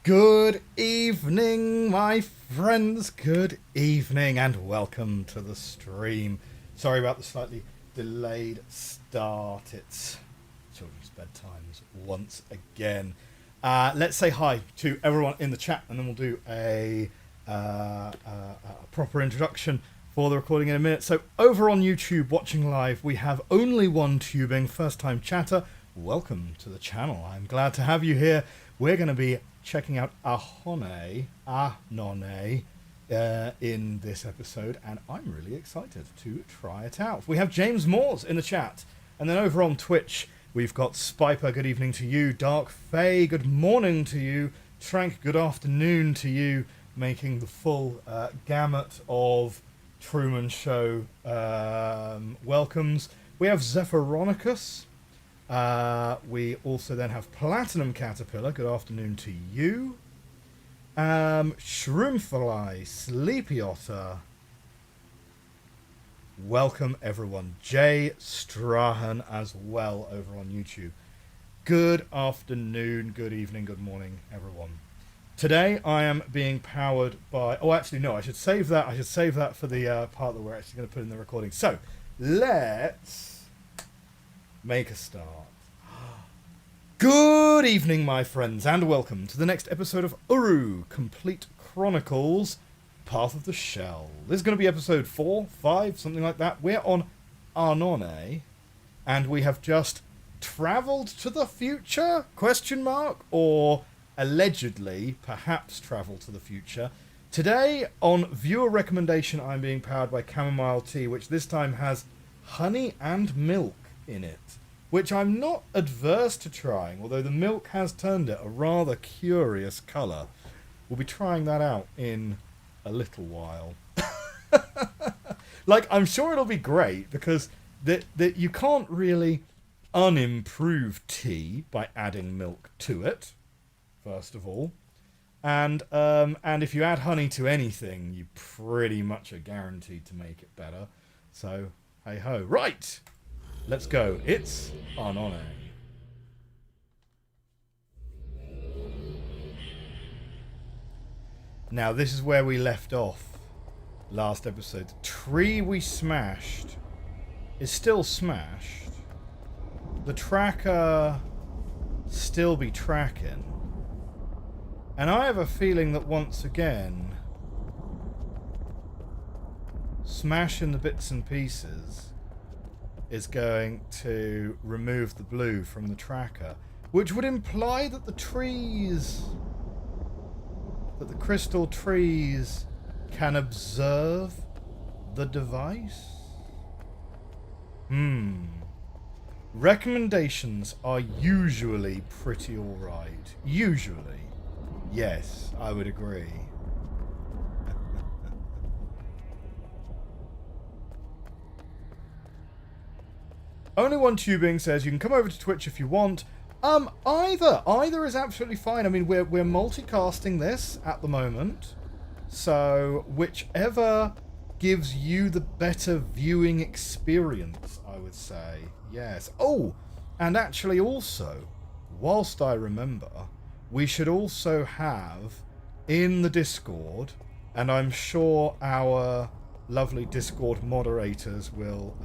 Good evening, my friends. Good evening, and welcome to the stream. Sorry about the slightly delayed start. It's children's bedtimes once again. Let's say hi to everyone in the chat, and then we'll do a proper introduction for the recording in a minute. So over on YouTube, watching live, we have Only One Tubing, first time chatter. Welcome to the channel. I'm glad to have you here. We're going to be checking out Anone in this episode, and I'm really excited to try it out. We have James Moores in the chat, and then over on Twitch we've got Spiper, good evening to you. Dark Faye, good morning to you. Trank, good afternoon to you, making the full gamut of Truman Show welcomes. We have Zephyronicus. We also then have Platinum Caterpillar, good afternoon to you. Shroomfly, Sleepy Otter. Welcome everyone. Jay Strahan as well over on YouTube. Good afternoon, good evening, good morning everyone. Today I am being powered by... Oh, actually no, I should save that. I should save that for the part that we're actually going to put in the recording. So, let's make a start. Good evening, my friends, and welcome to the next episode of Uru Complete Chronicles Path of the Shell. This is going to be episode 4, 5, something like that. We're on Anone, and we have just travelled to the future? Question mark? Or allegedly, perhaps travel to the future. Today, on viewer recommendation, I'm being powered by chamomile tea, which this time has honey and milk in it, which I'm not adverse to trying, although the milk has turned it a rather curious colour. We'll be trying that out in a little while. Like, I'm sure it'll be great, because that you can't really unimprove tea by adding milk to it, first of all. And if you add honey to anything, you pretty much are guaranteed to make it better. So, hey-ho. Right! Let's go. It's Anone. Now, this is where we left off last episode. The tree we smashed is still smashed. The tracker still be tracking. And I have a feeling that once again, smashing the bits and pieces is going to remove the blue from the tracker, which would imply that the crystal trees can observe the device. Recommendations are usually pretty alright. Usually. Yes, I would agree. Only One Tubing says you can come over to Twitch if you want. Either is absolutely fine. I mean, we're multicasting this at the moment, so whichever gives you the better viewing experience, I would say. Yes. Oh, and actually also, whilst I remember, we should also have in the Discord, and I'm sure our lovely Discord moderators will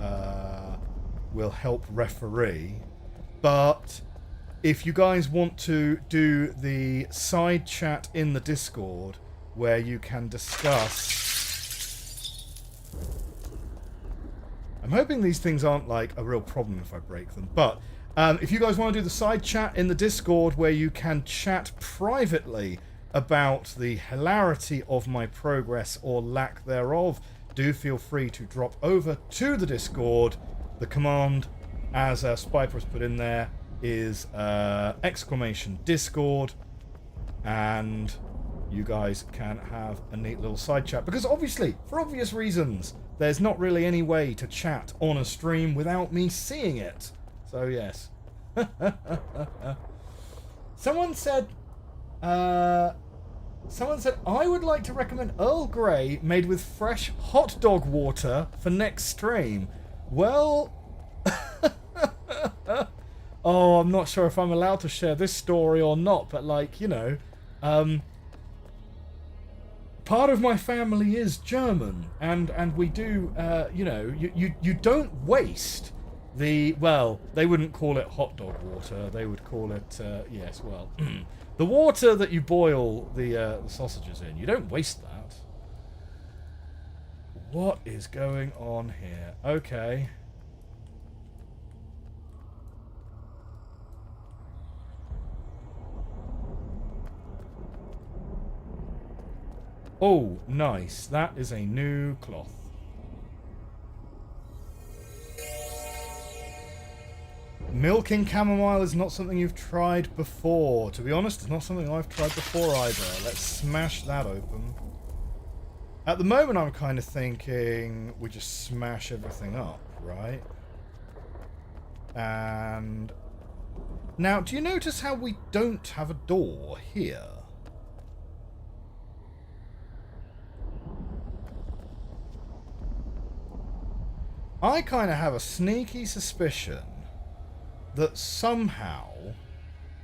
help referee, but if you guys want to do the side chat in the Discord where you can discuss... I'm hoping these things aren't like a real problem if I break them, but if you guys want to do the side chat in the Discord where you can chat privately about the hilarity of my progress or lack thereof, do feel free to drop over to the Discord. The command, as Spiper has put in there, is !Discord, and you guys can have a neat little side chat. Because obviously, for obvious reasons, there's not really any way to chat on a stream without me seeing it. So yes. Someone said, I would like to recommend Earl Grey made with fresh hot dog water for next stream. Well, oh, I'm not sure if I'm allowed to share this story or not, but like, you know, Part of my family is German, and we do, you know, you don't waste the, well, they wouldn't call it hot dog water, they would call it, yes, well, the water that you boil the sausages in. You don't waste that. What is going on here? Okay. Oh, nice. That is a new cloth. Milking chamomile is not something you've tried before. To be honest, it's not something I've tried before either. Let's smash that open. At the moment, I'm kind of thinking we just smash everything up, right? And now, do you notice how we don't have a door here? I kind of have a sneaky suspicion that somehow,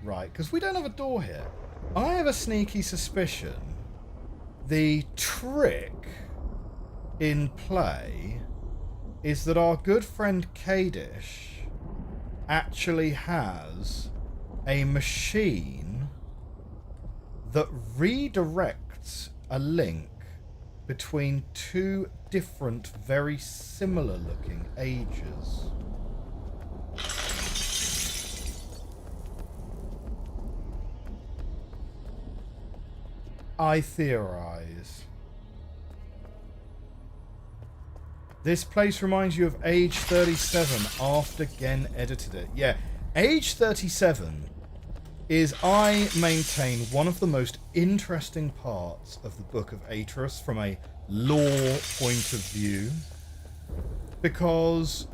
right, because we don't have a door here, I have a sneaky suspicion the trick in play is that our good friend Kadish actually has a machine that redirects a link between two different, very similar looking ages. I theorize. This place reminds you of Age 37 after Gen edited it. Yeah, Age 37 is, I maintain, one of the most interesting parts of the Book of Aeterus from a lore point of view. Because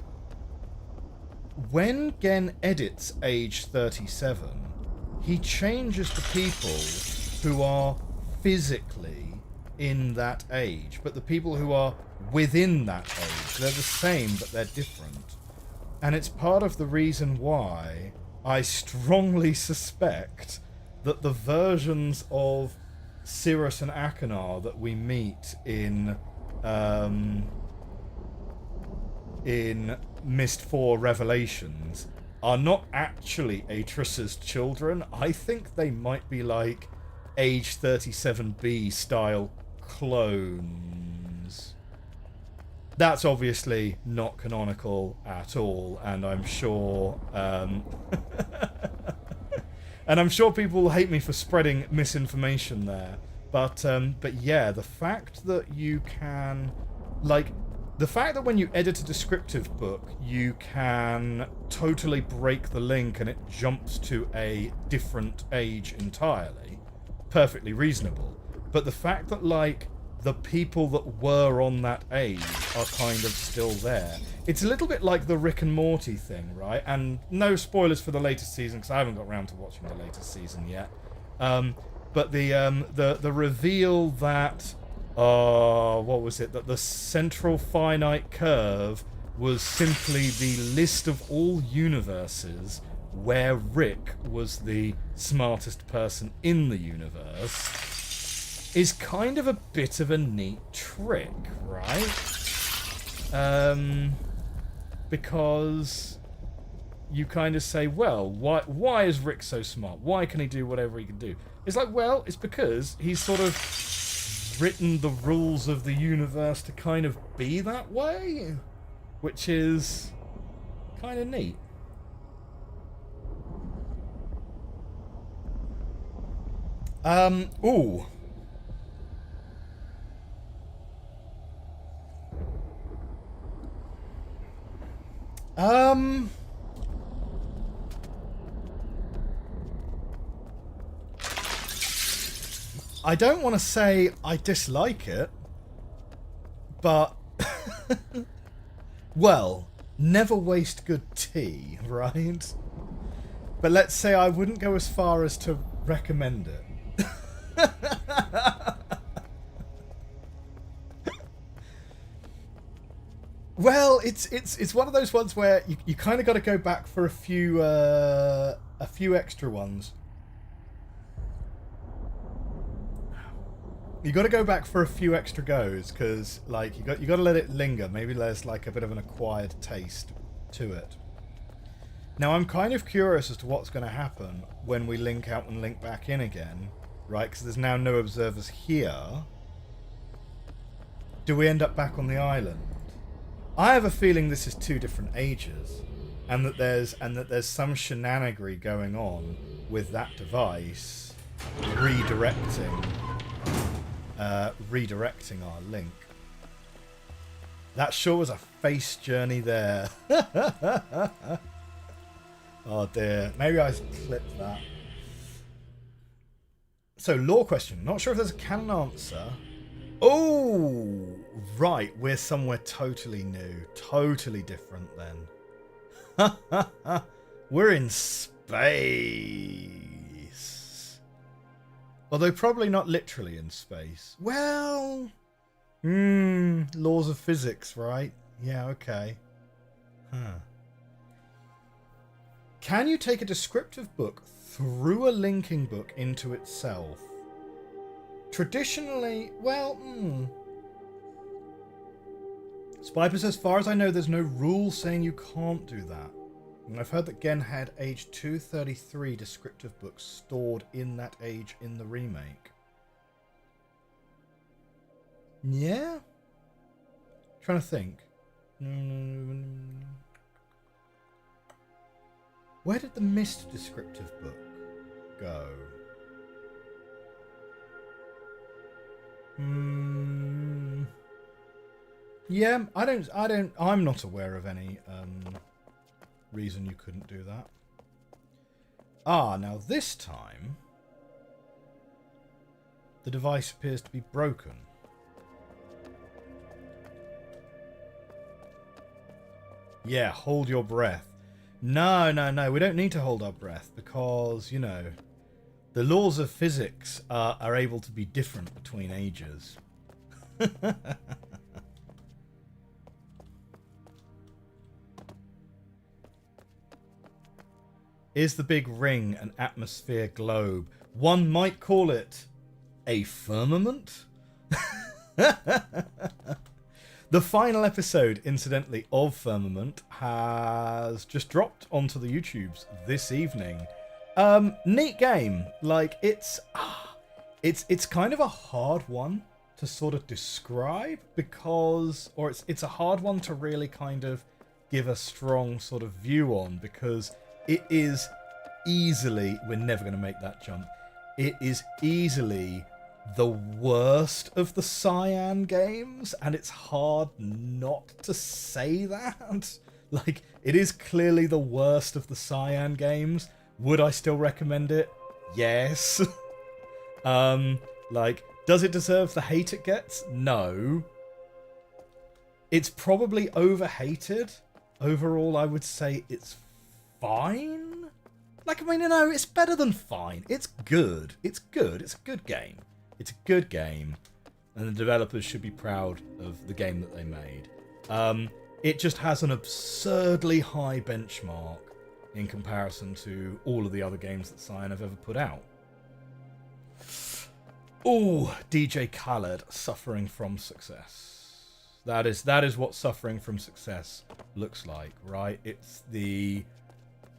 when Gen edits Age 37, he changes the people who are physically in that age, but the people who are within that age, they're the same, but they're different. And it's part of the reason why I strongly suspect that the versions of Cirrus and Achenar that we meet in Myst 4 Revelations are not actually Aeterus's children. I think they might be like Age 37B style clones. That's obviously not canonical at all, and I'm sure and I'm sure people will hate me for spreading misinformation there. But yeah, the fact that you can, like, the fact that when you edit a descriptive book, you can totally break the link and it jumps to a different age entirely, perfectly reasonable. But the fact that, like, the people that were on that age are kind of still there. It's a little bit like the Rick and Morty thing, right? And no spoilers for the latest season, because I haven't got around to watching the latest season yet. But the reveal that, what was it? That the central finite curve was simply the list of all universes where Rick was the smartest person in the universe is kind of a bit of a neat trick, right? Because you kind of say, well, why is Rick so smart? Why can he do whatever he can do? It's like, well, it's because he's sort of written the rules of the universe to kind of be that way, which is kind of neat. Ooh. I don't want to say I dislike it, but well, never waste good tea, right? But let's say I wouldn't go as far as to recommend it. Well, it's one of those ones where you kind of got to go back for a few extra ones. You got to go back for a few extra goes, because like you got to let it linger. Maybe there's like a bit of an acquired taste to it. Now I'm kind of curious as to what's going to happen when we link out and link back in again, right? Because there's now no observers here. Do we end up back on the island? I have a feeling this is two different ages, and that there's some shenanigery going on with that device redirecting our link. That sure was a face journey there. Oh dear, maybe I clipped that. So, lore question. Not sure if there's a canon answer. Oh, right. We're somewhere totally new. Totally different then. We're in space. Although probably not literally in space. Well, laws of physics, right? Yeah, okay. Huh. Can you take a descriptive book through a linking book into itself? Traditionally, well, Spiper, as far as I know, there's no rule saying you can't do that. And I've heard that Gen had age 233 descriptive books stored in that age in the remake. Yeah? Trying to think. Where did the Mist descriptive book go? Yeah, I'm not aware of any reason you couldn't do that. Ah, now this time the device appears to be broken. Yeah, hold your breath. No, we don't need to hold our breath because, you know, the laws of physics are able to be different between ages. Is the big ring an atmosphere globe? One might call it a firmament? The final episode, incidentally, of Firmament has just dropped onto the YouTubes this evening. Neat game. Like, it's kind of a hard one to sort of describe because, or it's a hard one to really kind of give a strong sort of view on because it is easily, we're never going to make that jump, it is easily the worst of the Cyan games, and it's hard not to say that. Like, it is clearly the worst of the Cyan games. Would I still recommend it? Yes. Like, does it deserve the hate it gets? No. It's probably overhated. Overall, I would say it's fine. Like, I mean, you know, it's better than fine. It's good. It's good. It's a good game. It's a good game, and the developers should be proud of the game that they made. It just has an absurdly high benchmark in comparison to all of the other games that Cyan have ever put out. Oh, DJ Khaled, suffering from success. That is what suffering from success looks like, right? It's the...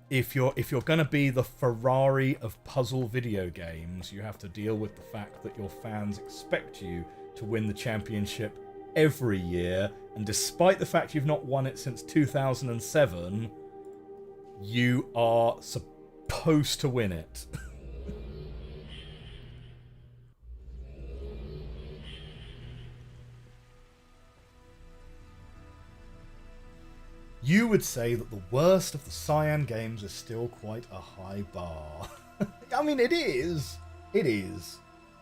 If you're going to be the Ferrari of puzzle video games, you have to deal with the fact that your fans expect you to win the championship every year, and despite the fact you've not won it since 2007, you are supposed to win it. You would say that the worst of the Cyan games is still quite a high bar. I mean, it is. It is.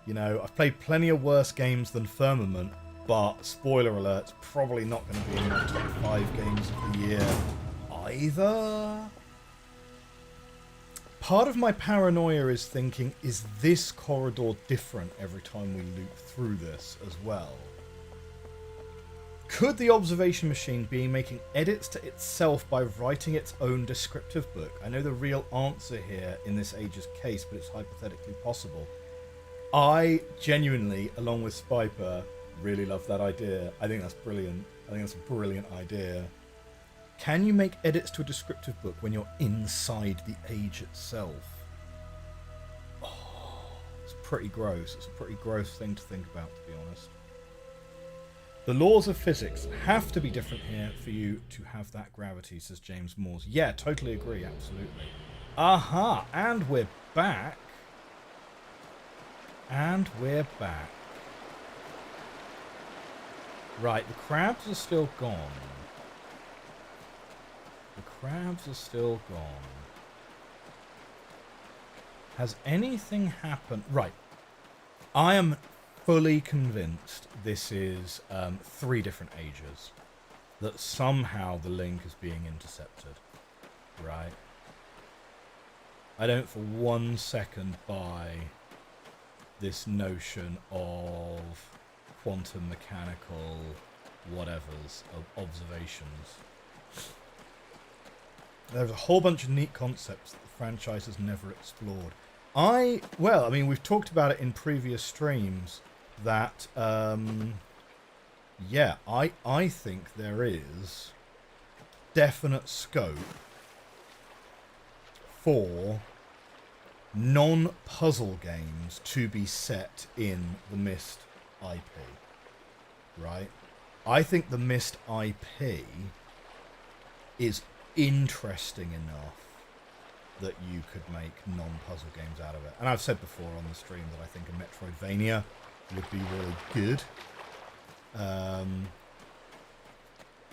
You know, I've played plenty of worse games than Firmament, but, spoiler alert, it's probably not going to be in my top 5 games of the year either. Part of my paranoia is thinking, is this corridor different every time we loop through this as well? Could the observation machine be making edits to itself by writing its own descriptive book? I know the real answer here in this age's case, but it's hypothetically possible. I genuinely, along with Spiper, really love that idea. I think that's brilliant. I think that's a brilliant idea. Can you make edits to a descriptive book when you're inside the age itself? Oh, it's pretty gross. It's a pretty gross thing to think about, to be honest. The laws of physics have to be different here for you to have that gravity, says James Moores. Yeah, totally agree, absolutely. Aha, and we're back. And we're back. Right, the crabs are still gone. The crabs are still gone. Has anything happened? Right. I am fully convinced this is 3 different ages. That somehow the link is being intercepted. Right. I don't for 1 second buy this notion of quantum mechanical whatevers of observations. There's a whole bunch of neat concepts that the franchise has never explored. Well, I mean, we've talked about it in previous streams that, yeah, I think there is definite scope for non-puzzle games to be set in the Myst IP, right? I think the Myst IP is interesting enough that you could make non-puzzle games out of it. And I've said before on the stream that I think a Metroidvania would be really good.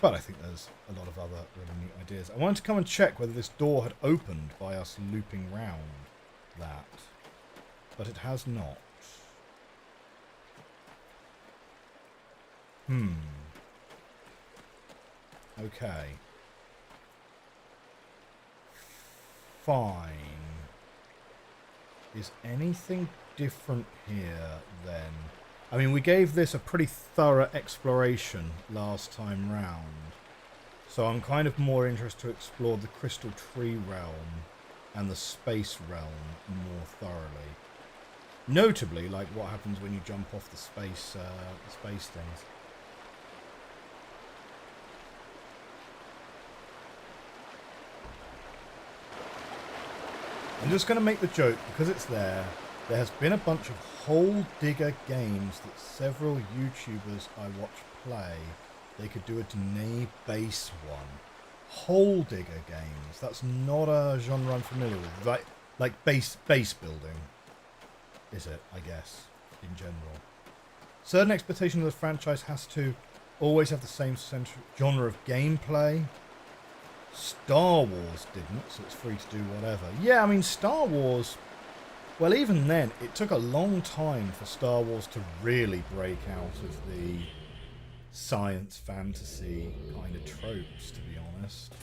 But I think there's a lot of other really neat ideas. I wanted to come and check whether this door had opened by us looping round that, but it has not. Okay. Fine. Is anything different here then? I mean, we gave this a pretty thorough exploration last time round, so I'm kind of more interested to explore the Crystal Tree realm and the space realm more thoroughly. Notably, like what happens when you jump off the space things. I'm just going to make the joke, because it's there. There has been a bunch of Hole Digger games that several YouTubers I watch play. They could do a Dene base one. Hole Digger games. That's not a genre I'm familiar with. Like base building. Is it, I guess, in general. Certain expectation of the franchise has to always have the same central genre of gameplay. Star Wars didn't, so it's free to do whatever. Yeah, I mean, Star Wars, well, even then, it took a long time for Star Wars to really break out of the science fantasy kind of tropes, to be honest.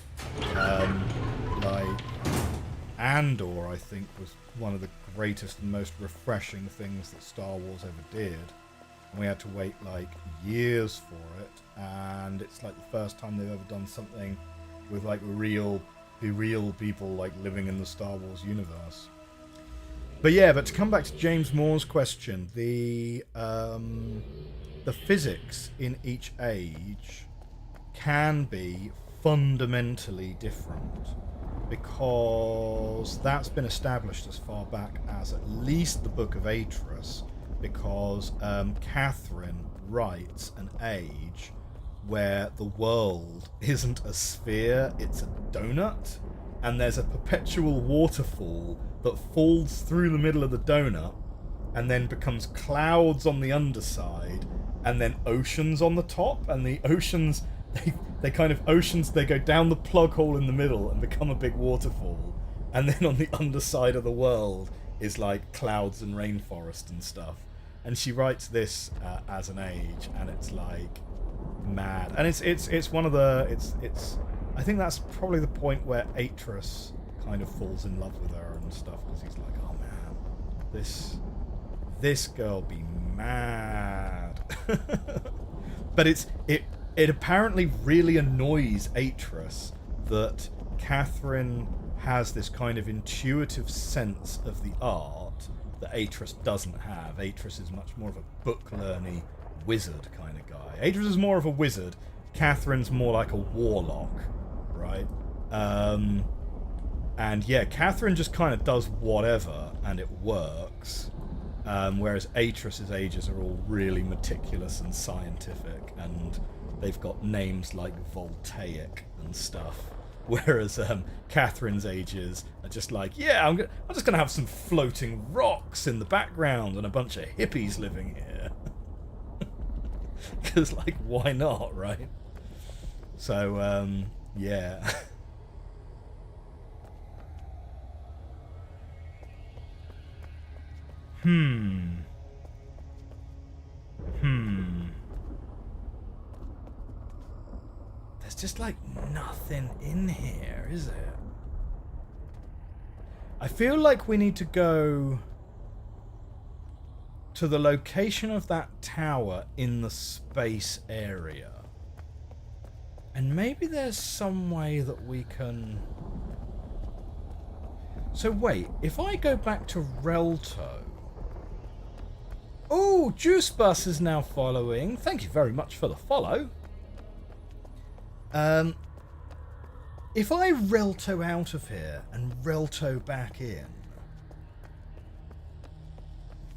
Like, Andor, I think, was one of the greatest and most refreshing things that Star Wars ever did. And we had to wait, like, years for it, and it's like the first time they've ever done something with like real people like living in the Star Wars universe. But yeah, but to come back to James Moore's question, the physics in each age can be fundamentally different, because that's been established as far back as at least the Book of Atreus, because Catherine writes an age where the world isn't a sphere, it's a donut, and there's a perpetual waterfall that falls through the middle of the donut and then becomes clouds on the underside and then oceans on the top, and the oceans, they go down the plug hole in the middle and become a big waterfall, and then on the underside of the world is like clouds and rainforest and stuff. And she writes this as an age, and it's like mad, and it's one of the it's I think that's probably the point where Atreus kind of falls in love with her and stuff, because he's like, oh man, this girl be mad. But it apparently really annoys Atreus that Catherine has this kind of intuitive sense of the art that Atris doesn't have. Atris is much more of a book-learny wizard kind of guy. Atris is more of a wizard. Catherine's more like a warlock, right? And yeah, Catherine just kind of does whatever, and it works. Whereas Atris's ages are all really meticulous and scientific, and they've got names like Voltaic and stuff. Whereas Catherine's ages are just like, yeah, I'm just going to have some floating rocks in the background and a bunch of hippies living here. Because, like, why not, right? So, yeah. There's just like nothing in here, is it? I feel like we need to go to the location of that tower in the space area. And maybe there's some way that we can... So wait, if I go back to Relto... Oh, Juice Bus is now following. Thank you very much for the follow. If I Relto out of here and Relto back in,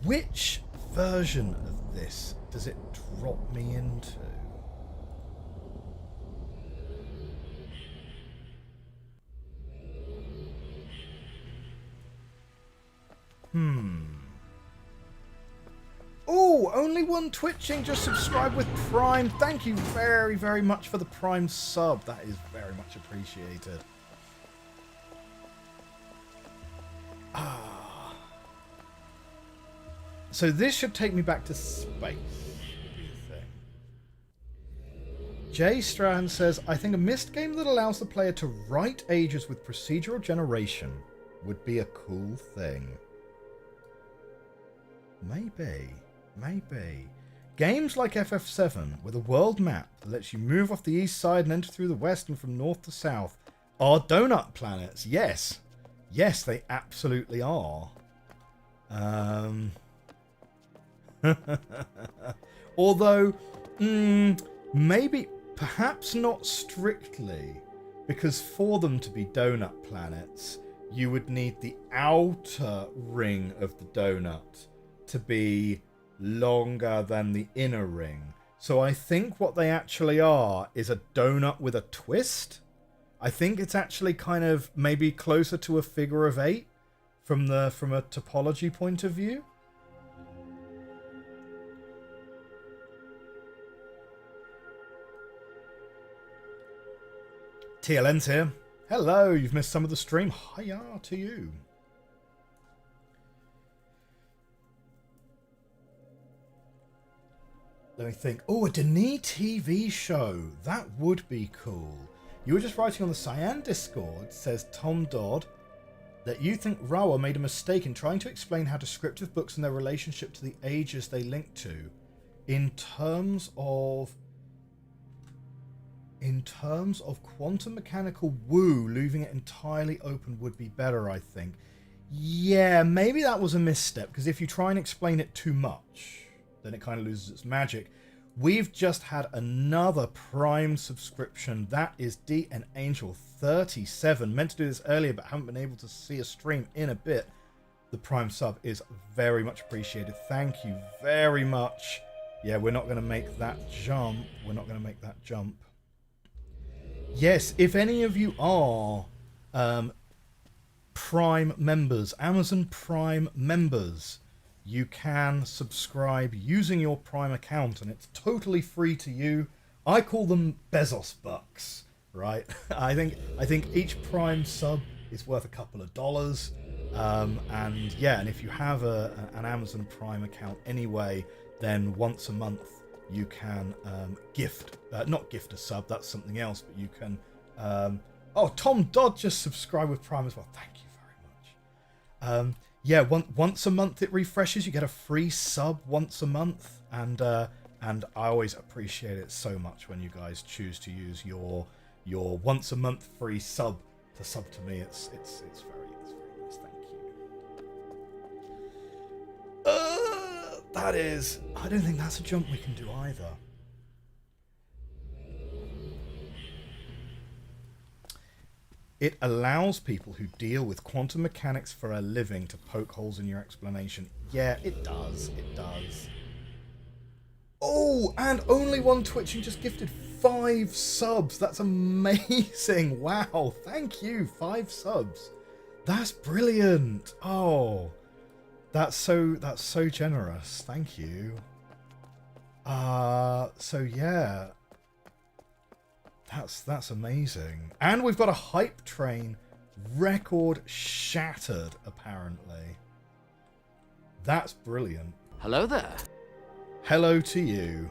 which version of this does it drop me into? Oh, only one twitching, just subscribe with Prime. Thank you very, very much for the Prime sub. That is very much appreciated. So this should take me back to space. What do you think? Jay Strahan says, I think a missed game that allows the player to write ages with procedural generation would be a cool thing. Maybe. Games like FF7 with a world map that lets you move off the east side and enter through the west and from north to south are donut planets. Yes, they absolutely are. Although, maybe, perhaps not strictly, because for them to be donut planets, you would need the outer ring of the donut to be longer than the inner ring. So I think what they actually are is a donut with a twist. I think it's actually kind of maybe closer to a figure of 8 from a topology point of view. TLN's here. Hello, you've missed some of the stream. Hiya to you. Let me think. Oh, a Denis TV show. That would be cool. You were just writing on the Cyan Discord, says Tom Dodd, that you think Rawa made a mistake in trying to explain how descriptive books and their relationship to the ages they link to in terms of quantum mechanical woo, leaving it entirely open would be better, I think. Yeah, maybe that was a misstep, because if you try and explain it too much, then it kind of loses its magic. We've just had another Prime subscription. That is D and Angel 37. Meant to do this earlier, but haven't been able to see a stream in a bit. The Prime sub is very much appreciated. Thank you very much. Yeah, we're not going to make that jump. Yes, if any of you are Prime members, Amazon Prime members, you can subscribe using your Prime account, and it's totally free to you. I call them Bezos bucks, right? I think each Prime sub is worth a couple of dollars, and yeah, and if you have an Amazon Prime account anyway, then once a month you can not gift a sub. That's something else, but you can. Oh, Tom Dodd just subscribed with Prime as well. Thank you very much. Yeah, once a month it refreshes. You get a free sub once a month, and I always appreciate it so much when you guys choose to use your once a month free sub to me. It's very nice. Thank you. That is... I don't think that's a jump we can do either. It allows people who deal with quantum mechanics for a living to poke holes in your explanation. Yeah, it does. It does. Oh, and only one Twitching just gifted 5 subs. That's amazing. Wow. Thank you. 5 subs. That's brilliant. Oh, that's so generous. Thank you. So yeah. That's amazing. And we've got a hype train record shattered, apparently. That's brilliant. Hello there. Hello to you.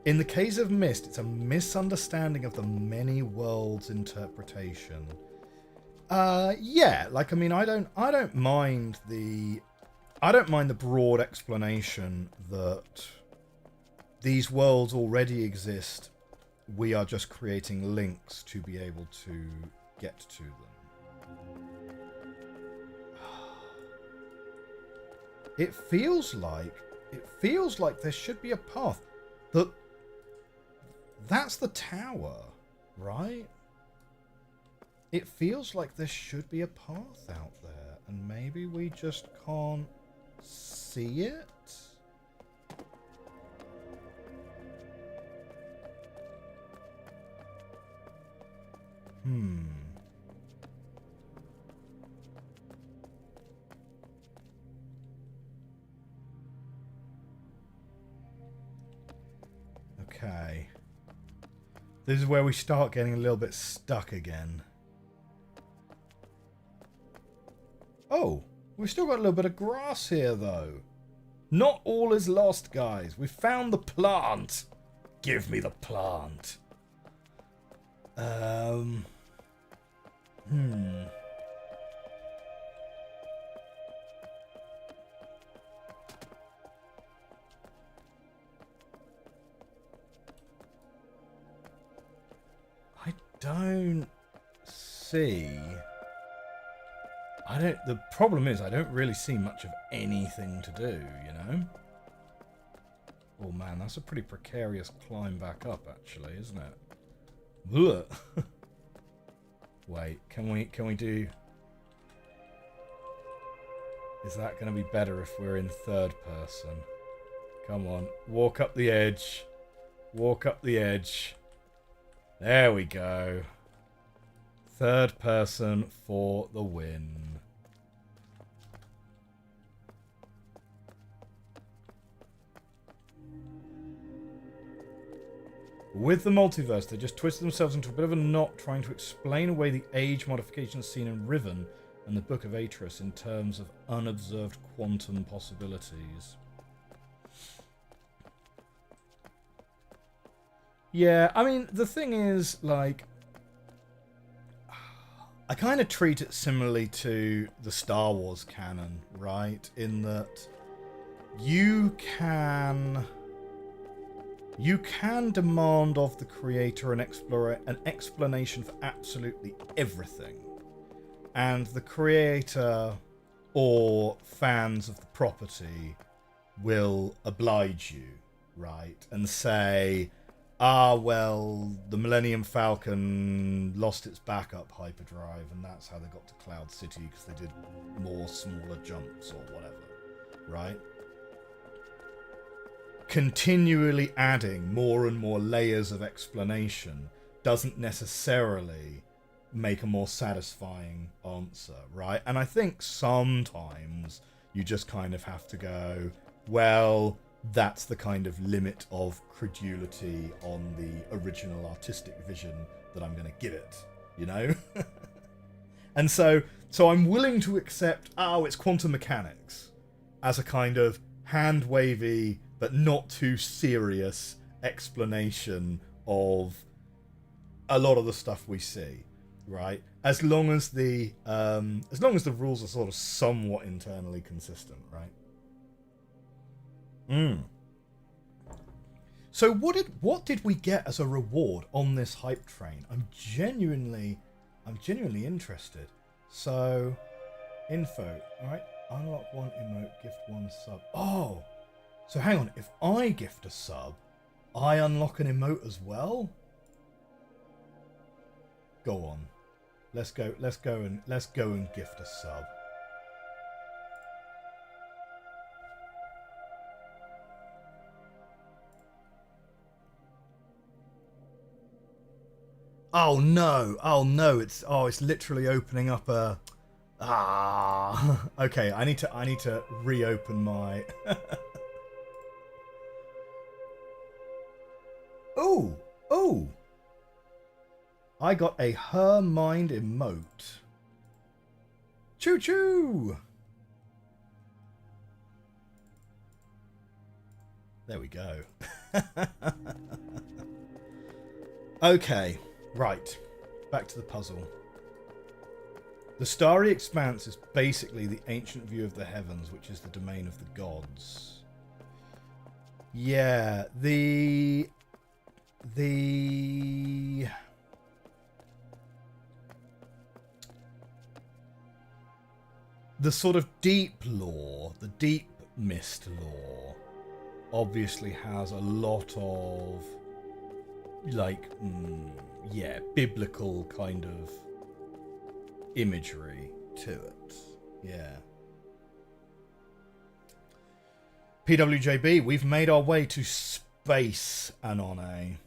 In the case of Myst, it's a misunderstanding of the many worlds interpretation. Yeah, like, I mean, I don't mind the broad explanation that these worlds already exist. We are just creating links to be able to get to them. It feels like there should be a path. That's the tower, right? It feels like there should be a path out there, and maybe we just can't see it. Okay. This is where we start getting a little bit stuck again. Oh, we've still got a little bit of grass here, though. Not all is lost, guys. We found the plant. Give me the plant. I don't see... The problem is I don't really see much of anything to do, you know? Oh man, that's a pretty precarious climb back up, actually, isn't it? Ugh. Wait, can we do... Is that going to be better if we're in third person? Come on, walk up the edge. Walk up the edge. There we go. Third person for the win. With the multiverse, they just twisted themselves into a bit of a knot trying to explain away the age modifications seen in Riven and the Book of Atris in terms of unobserved quantum possibilities. Yeah, I mean, the thing is, like, I kind of treat it similarly to the Star Wars canon, right? In that you can demand of the creator an explanation for absolutely everything. And the creator or fans of the property will oblige you, right? And say, well, the Millennium Falcon lost its backup hyperdrive, and that's how they got to Cloud City, because they did more smaller jumps or whatever, right? Continually adding more and more layers of explanation doesn't necessarily make a more satisfying answer, right? And I think sometimes you just kind of have to go, well, that's the kind of limit of credulity on the original artistic vision that I'm going to give it, you know? And so I'm willing to accept, it's quantum mechanics as a kind of hand-wavy but not too serious explanation of a lot of the stuff we see, right? As long as the rules are sort of somewhat internally consistent, right? So what did we get as a reward on this hype train? I'm genuinely interested. So Info. Alright. Unlock one emote, gift one sub. Oh! So hang on, if I gift a sub, I unlock an emote as well? Go on. Let's go and gift a sub. Oh no, it's literally opening up a okay, I need to reopen my Oh! I got a her mind emote. Choo choo! There we go. Okay, right. Back to the puzzle. The starry expanse is basically the ancient view of the heavens, which is the domain of the gods. Yeah, the sort of deep lore, the deep mist lore, obviously has a lot of, like, yeah, biblical kind of imagery to it. Yeah. PWJB, we've made our way to space, Anone.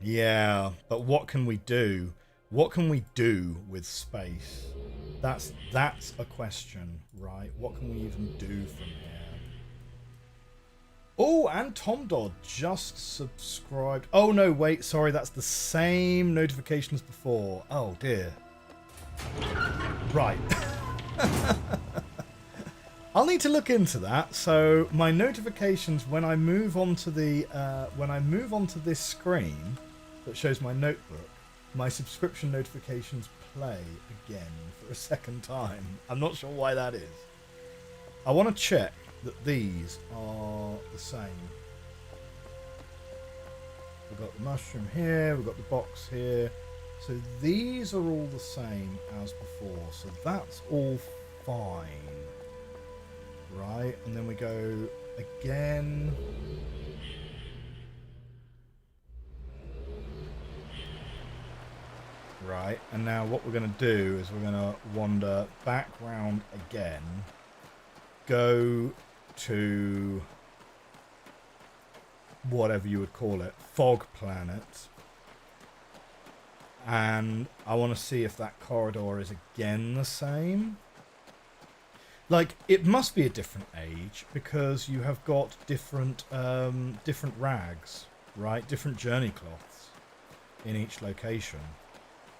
Yeah, but what can we do? What can we do with space? That's a question, right? What can we even do from here? Oh, and Tom Dodd just subscribed. Oh no, wait, sorry, that's the same notification as before. Oh dear. Right. I'll need to look into that. So my notifications when I move on to the this screen that shows my notebook, my subscription notifications play again for a second time. I'm not sure why that is. I want to check that these are the same. We've got the mushroom here, we've got the box here. So these are all the same as before. So that's all fine. Right, and then we go again. Right, and now what we're going to do is we're going to wander back round again. Go to whatever you would call it, Fog Planet. And I want to see if that corridor is again the same. Like, it must be a different age because you have got different different rags, right? Different journey cloths in each location.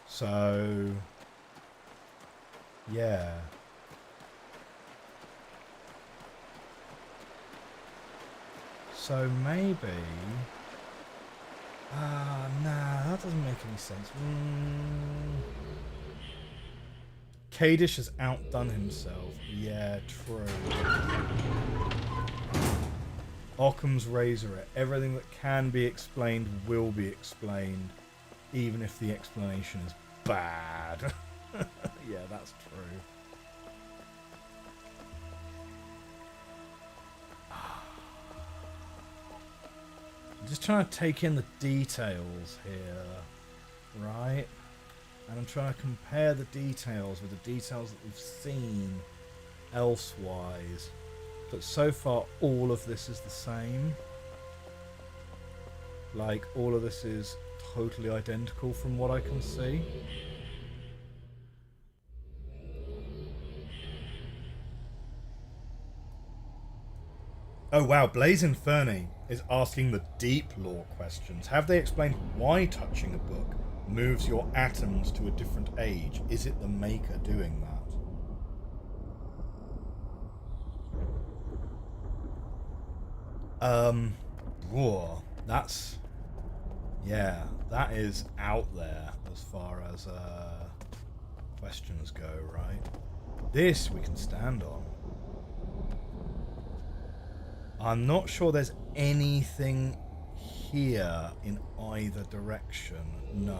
So, yeah. So maybe... nah, that doesn't make any sense. Kadish has outdone himself. Yeah, true. Occam's razor. Everything that can be explained will be explained, even if the explanation is bad. Yeah, that's true. I'm just trying to take in the details here, right? And I'm trying to compare the details with the details that we've seen elsewise. But so far, all of this is the same. Like, all of this is totally identical from what I can see. Oh wow, Blaze Inferni is asking the deep lore questions. Have they explained why touching a book moves your atoms to a different age? Is it the maker doing that? Whoa, that's... yeah, that is out there as far as questions go, right? This we can stand on. I'm not sure there's anything here in either direction. No.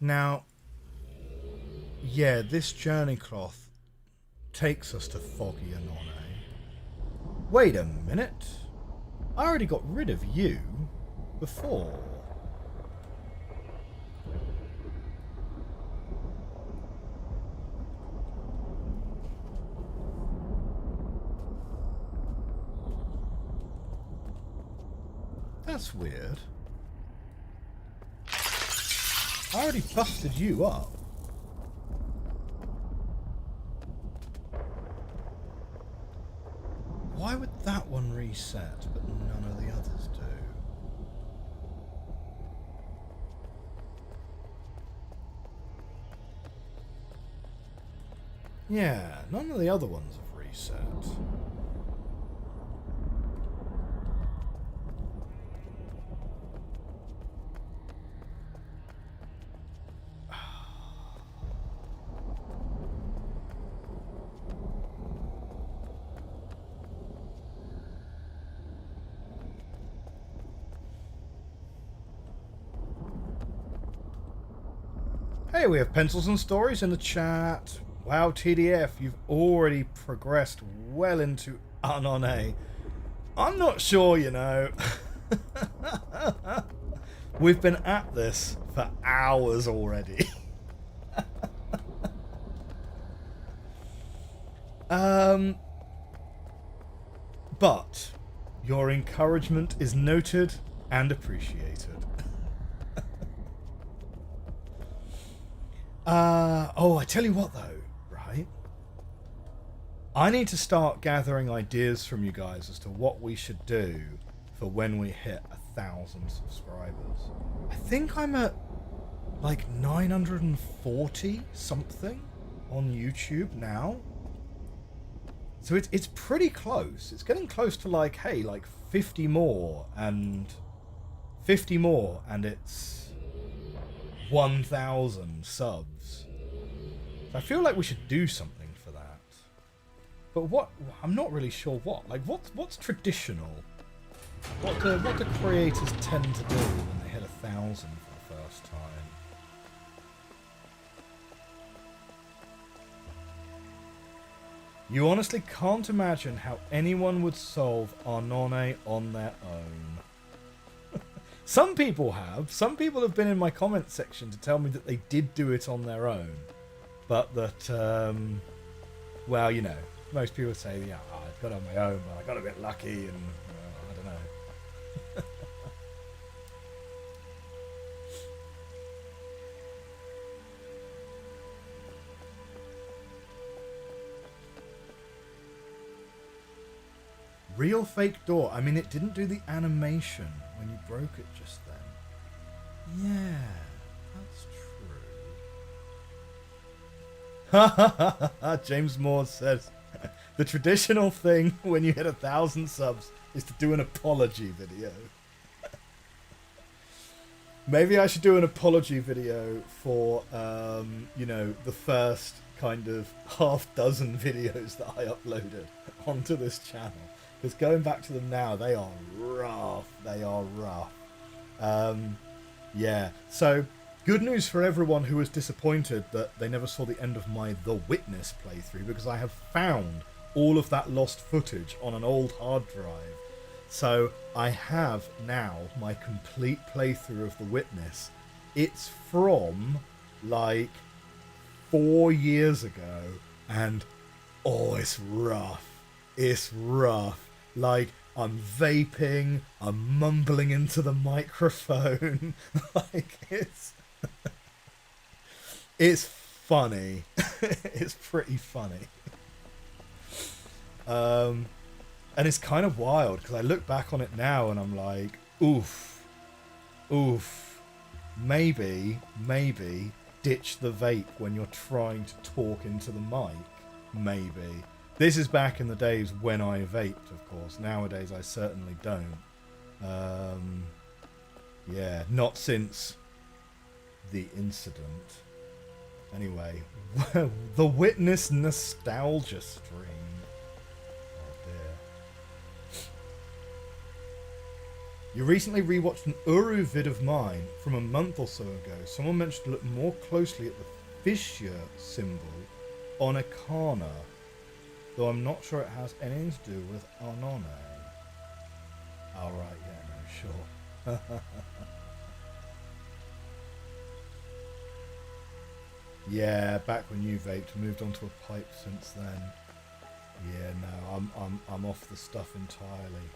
Now, yeah, this journey cloth takes us to Foggy Anone. Wait a minute. I already got rid of you before. That's weird. I already busted you up. Why would that one reset, but none of the others do? Yeah, none of the other ones have reset. Hey, we have pencils and stories in the chat. Wow, TDF, you've already progressed well into Anone. I'm not sure, you know. We've been at this for hours already. But your encouragement is noted and appreciated. Oh, I tell you what though, right? I need to start gathering ideas from you guys as to what we should do for when we hit 1,000 subscribers. I think I'm at like 940 something on YouTube now. So it's pretty close. It's getting close to like, hey, like 50 more and it's 1,000 subs. I feel like we should do something for that. But what? I'm not really sure what. Like, what's traditional? What do creators tend to do when they hit 1,000 for the first time? You honestly can't imagine how anyone would solve Anone on their own. Some people have. Some people have been in my comment section to tell me that they did do it on their own. But that, well, you know, most people say, yeah, I got it on my own, but I got a bit lucky and, I don't know. Real fake door. I mean, it didn't do the animation when you broke it just then. Yeah, that's true. James Moore says, the traditional thing when you hit 1,000 subs is to do an apology video. Maybe I should do an apology video for, you know, the first kind of half dozen videos that I uploaded onto this channel. Because going back to them now, they are rough. They are rough. Yeah. So, good news for everyone who was disappointed that they never saw the end of my The Witness playthrough, because I have found all of that lost footage on an old hard drive. So, I have now my complete playthrough of The Witness. It's from, like, 4 years ago. And, oh, it's rough. It's rough. Like, I'm vaping, I'm mumbling into the microphone. Like, it's funny. It's pretty funny. And it's kind of wild because I look back on it now and I'm like, oof, maybe ditch the vape when you're trying to talk into the mic. Maybe. This is back in the days when I vaped, of course. Nowadays, I certainly don't. Yeah, not since the incident. Anyway, The Witness nostalgia stream. Oh You recently rewatched an Uru vid of mine from a month or so ago. Someone mentioned to look more closely at the fissure symbol on Akana, though I'm not sure it has anything to do with Anone. Alright, yeah, no, sure. Yeah, back when you vaped, moved onto a pipe since then. Yeah, no, I'm off the stuff entirely.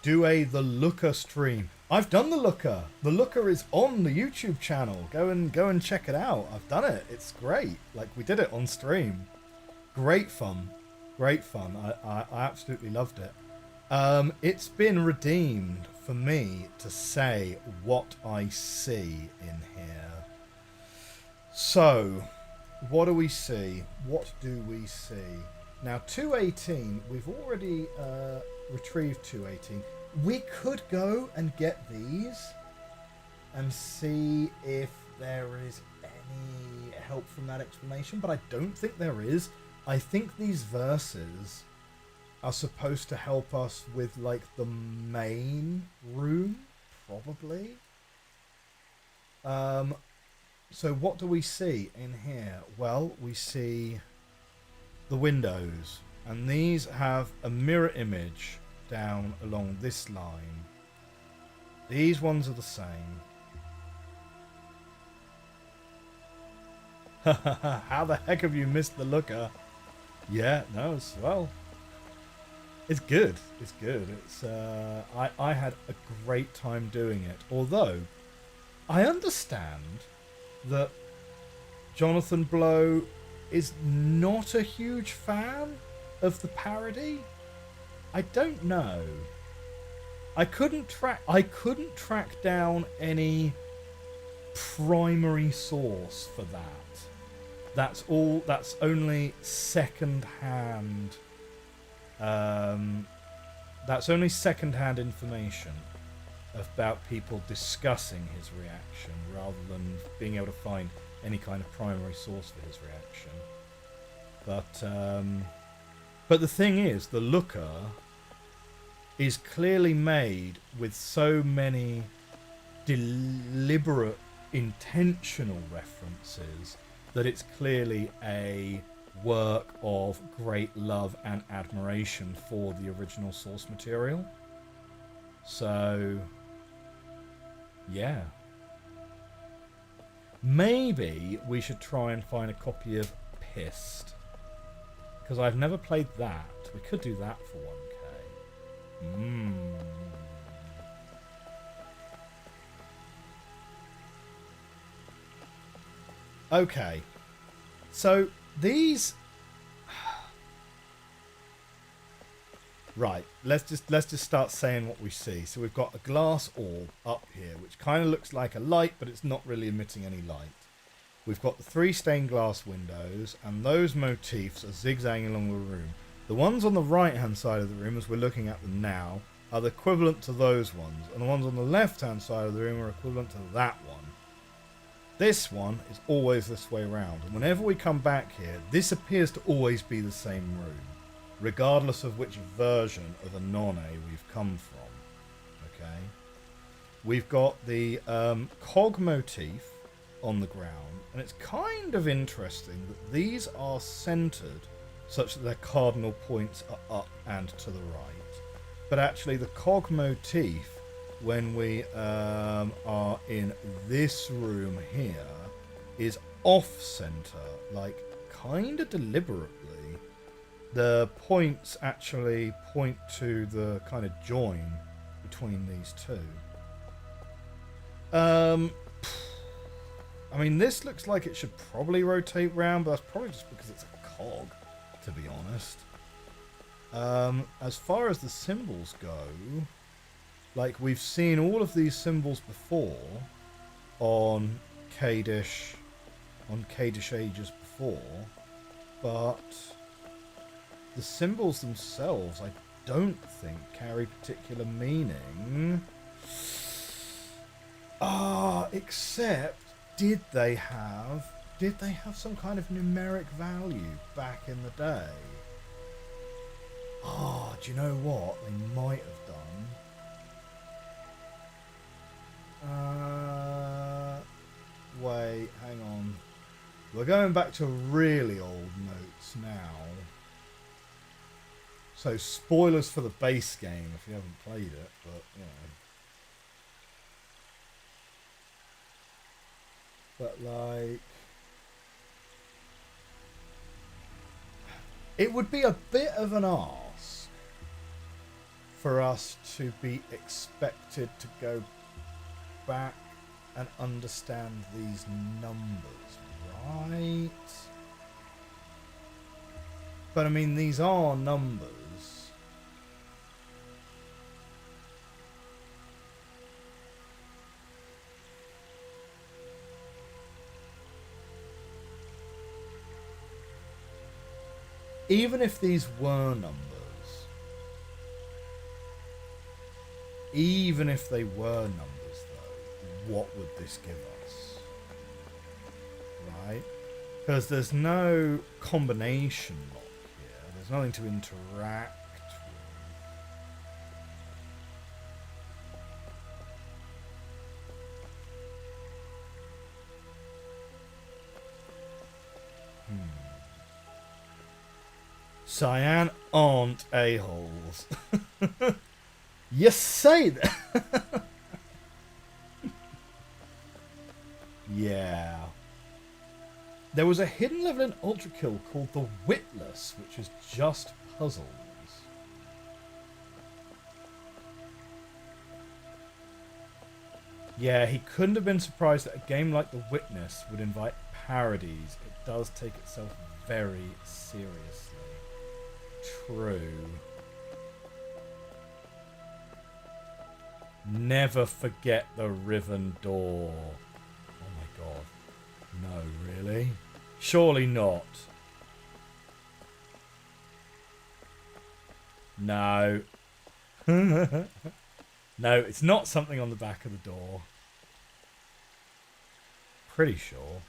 Do the Looker stream. I've done the Looker. The Looker is on the YouTube channel. Go and check it out. I've done it. It's great. Like, we did it on stream. Great fun. Great fun. I absolutely loved it. It's been redeemed for me to say what I see in here. So, what do we see? What do we see? Now, 218, we've already retrieved 218. We could go and get these and see if there is any help from that explanation, but I don't think there is. I think these verses are supposed to help us with, like, the main room, probably. So what do we see in here? Well, we see the windows, and these have a mirror image down along this line. These ones are the same. How the heck have you missed the Looker? Yeah, no, well, it's good. It's good. It's I had a great time doing it. Although I understand that Jonathan Blow is not a huge fan of the parody. I don't know. I couldn't track down any primary source for that. That's only second-hand. That's only second-hand information about people discussing his reaction rather than being able to find any kind of primary source for his reaction. But the thing is, the Looker is clearly made with so many deliberate, intentional references that it's clearly a work of great love and admiration for the original source material. So, yeah. Maybe we should try and find a copy of Pissed, because I've never played that. We could do that for 1K. Okay, so these. Right, let's just start saying what we see. So we've got a glass orb up here, which kind of looks like a light, but it's not really emitting any light. We've got the 3 stained glass windows, and those motifs are zigzagging along the room. The ones on the right-hand side of the room, as we're looking at them now, are the equivalent to those ones, and the ones on the left-hand side of the room are equivalent to that one. This one is always this way around, and whenever we come back here, this appears to always be the same room, regardless of which version of Anone we've come from. Okay, we've got the cog motif on the ground, and it's kind of interesting that these are centered such that their cardinal points are up and to the right, but actually the cog motif, when we are in this room here, is off center, like kind of deliberately. The points actually point to the kind of join between these two. I mean, this looks like it should probably rotate round, but that's probably just because it's a cog, to be honest. As far as the symbols go, like, we've seen all of these symbols before on Kadish ages before, but the symbols themselves I don't think carry particular meaning. Except did they have some kind of numeric value back in the day? Do you know what? They might have done. Wait, hang on. We're going back to really old notes now. So spoilers for the base game if you haven't played it, but you know. But like, it would be a bit of an ask for us to be expected to go back and understand these numbers, right? But I mean, these are numbers. Even if these were numbers, even if they were numbers though, what would this give us? Right? Because there's no combination lock here. There's nothing to interact with. Cyan aren't a-holes. You say that. Yeah. There was a hidden level in Ultra Kill called the Witless, which is just puzzles. Yeah, he couldn't have been surprised that a game like The Witness would invite parodies. It does take itself very seriously. True. Never forget the Riven Door. Oh my god. No, really? Surely not. No. No, it's not something on the back of the door. Pretty sure.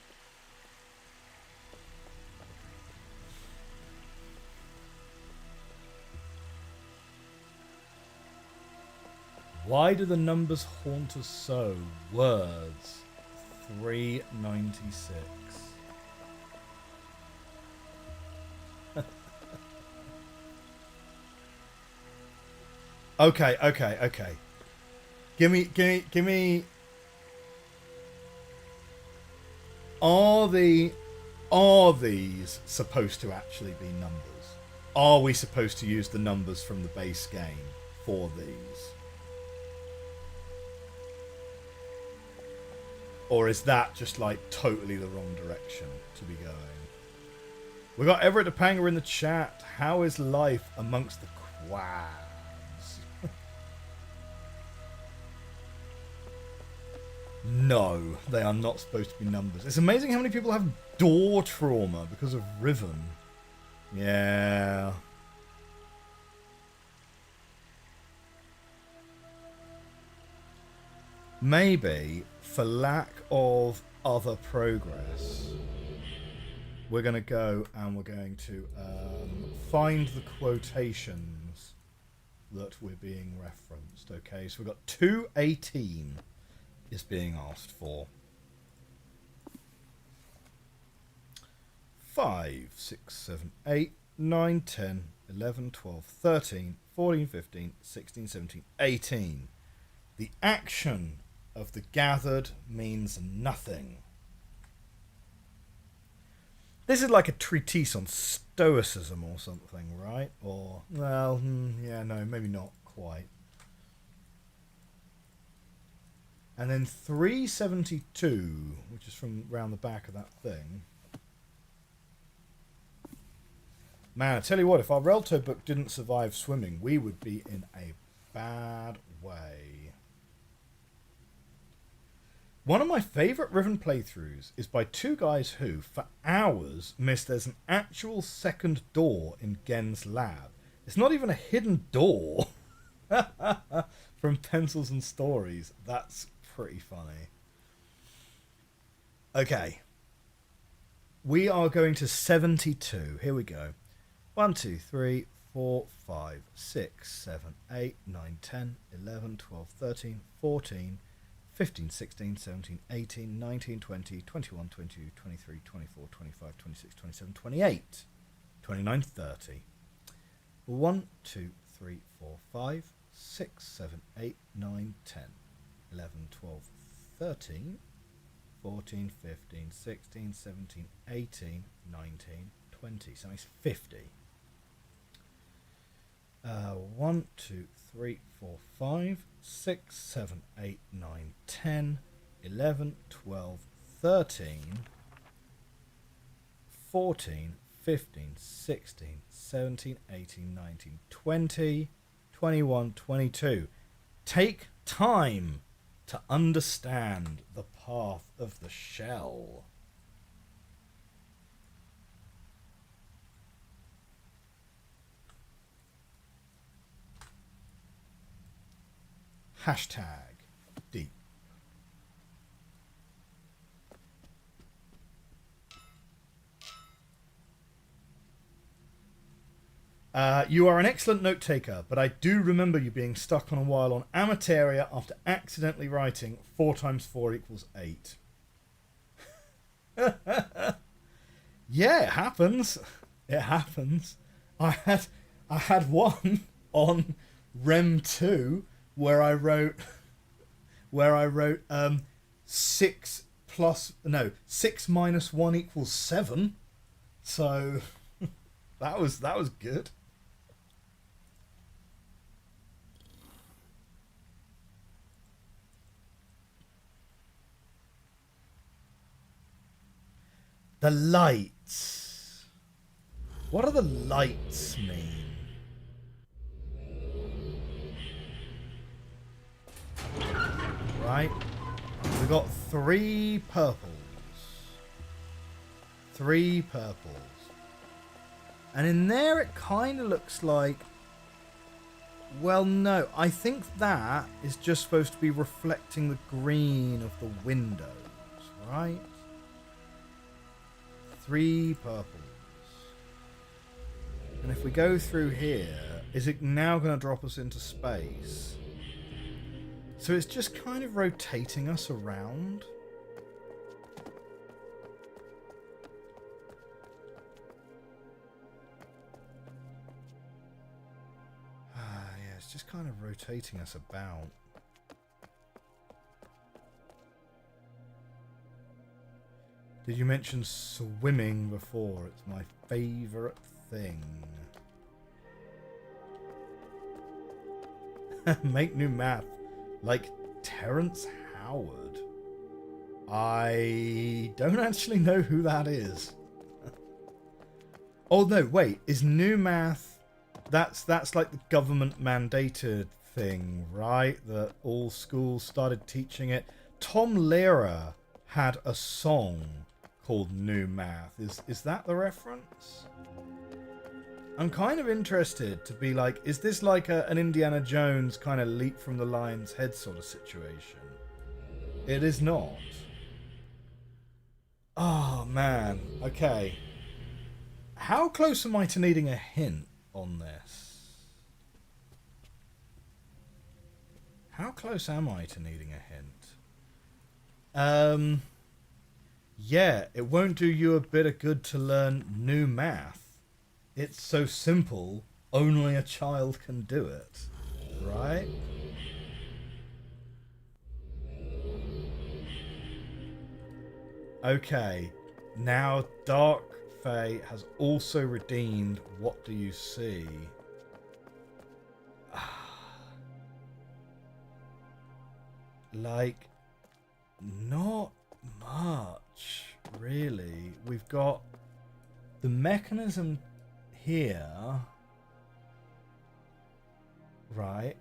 Why do the numbers haunt us so? Words. 396. Okay. Give me. Are these supposed to actually be numbers? Are we supposed to use the numbers from the base game for these? Or is that just like totally the wrong direction to be going? We got Everett Topanga in the chat. How is life amongst the quads? No, they are not supposed to be numbers. It's amazing how many people have door trauma because of Riven. Yeah. Maybe, for lack of other progress, we're going to go and we're going to find the quotations that we're being referenced. Okay, so we've got 218 is being asked for. 5, 6, 7, 8, 9, 10, 11, 12, 13, 14, 15, 16, 17, 18. The action of the gathered means nothing. This is like a treatise on stoicism or something, right? Or, well, yeah, no, maybe not quite. And then 372, which is from round the back of that thing. Man, I tell you what, if our Relto book didn't survive swimming, we would be in a bad way. One of my favourite Riven playthroughs is by two guys who, for hours, missed there's an actual second door in Gen's lab. It's not even a hidden door. From Pencils and Stories. That's pretty funny. Okay. We are going to 72. Here we go. 1, 2, 3, 4, 5, 6, 7, 8, 9, 10, 11, 12, 13, 14, 15, 16, 17, 18, 19, 20, 21, 22, 23, 24, 25, 26, 27, 28, 29, 30. 1, 2, 3, 4, 5, 6, 7, 8, 9, 10, 11, 12, 13, 14, 15, 16, 17, 18, 19, 20. So it's 50. 1, 2, 3, 4, 5, 6, 7, 8, 9, 10, 11, 12, 13, 14, 15, 16, 17, 18, 19, 20, 21, 22. Take time to understand the path of the shell. Hashtag deep. You are an excellent note taker, but I do remember you being stuck on a while on Amateria after accidentally writing 4 times 4 equals 8. Yeah, it happens. It happens. I had one on Rem 2 where I wrote 6 minus 1 equals 7. So that was good. The lights. What do the lights mean? Right. We got 3 purples. 3 purples. And in there it kind of looks like... Well, no. I think that is just supposed to be reflecting the green of the windows. Right? 3 purples. And if we go through here, is it now going to drop us into space? So it's just kind of rotating us around. Yeah, it's just kind of rotating us about. Did you mention swimming before? It's my favourite thing. Make new math. Like Terrence Howard. I don't actually know who that is. Oh no, wait. Is new math... That's like the government mandated thing, right? That all schools started teaching it. Tom Lehrer had a song called New Math. Is that the reference? I'm kind of interested to be like, is this like an Indiana Jones kind of leap from the lion's head sort of situation? It is not. Oh, man. Okay. How close am I to needing a hint on this? How close am I to needing a hint? Yeah, it won't do you a bit of good to learn new math. It's so simple, only a child can do it. Right? Okay. Now Dark Fae has also redeemed What Do You See? Like, not much, really. We've got the mechanism here, right?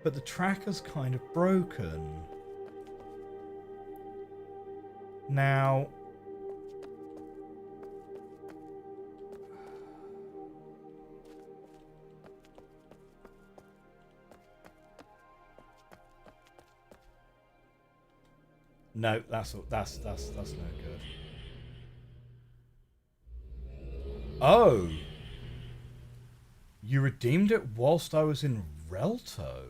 But the tracker's kind of broken. Now, no, that's no good. Oh, you redeemed it whilst I was in Relto.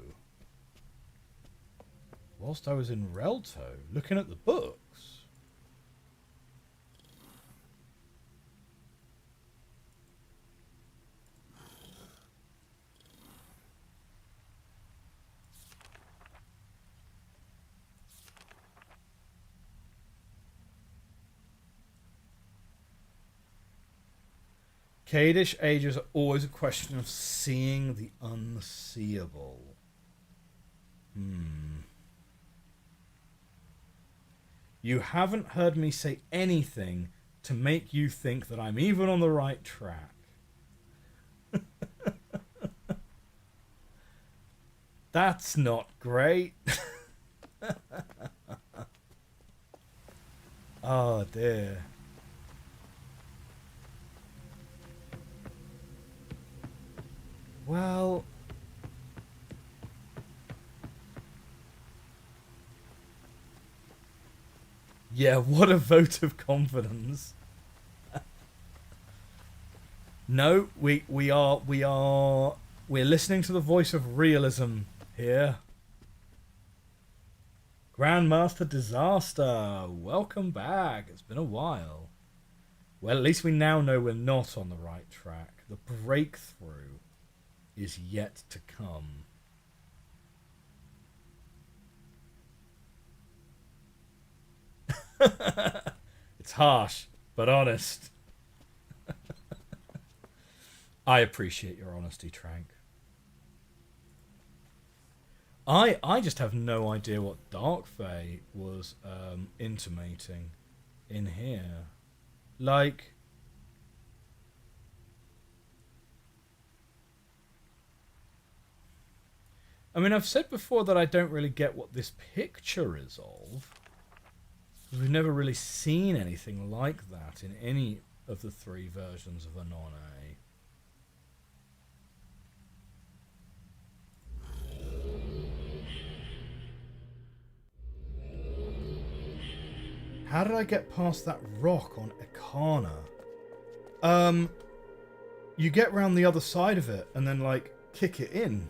whilst I was in Relto, looking at the books. Kadish ages are always a question of seeing the unseeable. You haven't heard me say anything to make you think that I'm even on the right track. That's not great. Oh dear. Well, yeah, what a vote of confidence. No, we're listening to the voice of realism here. Grandmaster Disaster, welcome back. It's been a while. Well, at least we now know we're not on the right track. The breakthrough is yet to come. It's harsh, but honest. I appreciate your honesty, Trank. I just have no idea what Darkfey was intimating in here. Like, I mean, I've said before that I don't really get what this picture is of. Because we've never really seen anything like that in any of the 3 versions of Anone. How did I get past that rock on Ekana? You get round the other side of it and then, like, kick it in.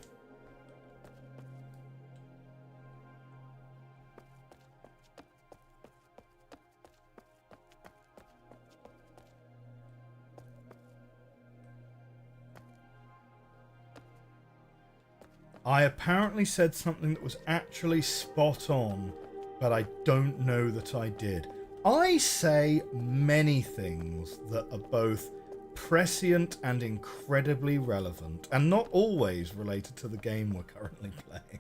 I apparently said something that was actually spot on, but I don't know that I did. I say many things that are both prescient and incredibly relevant, and not always related to the game we're currently playing.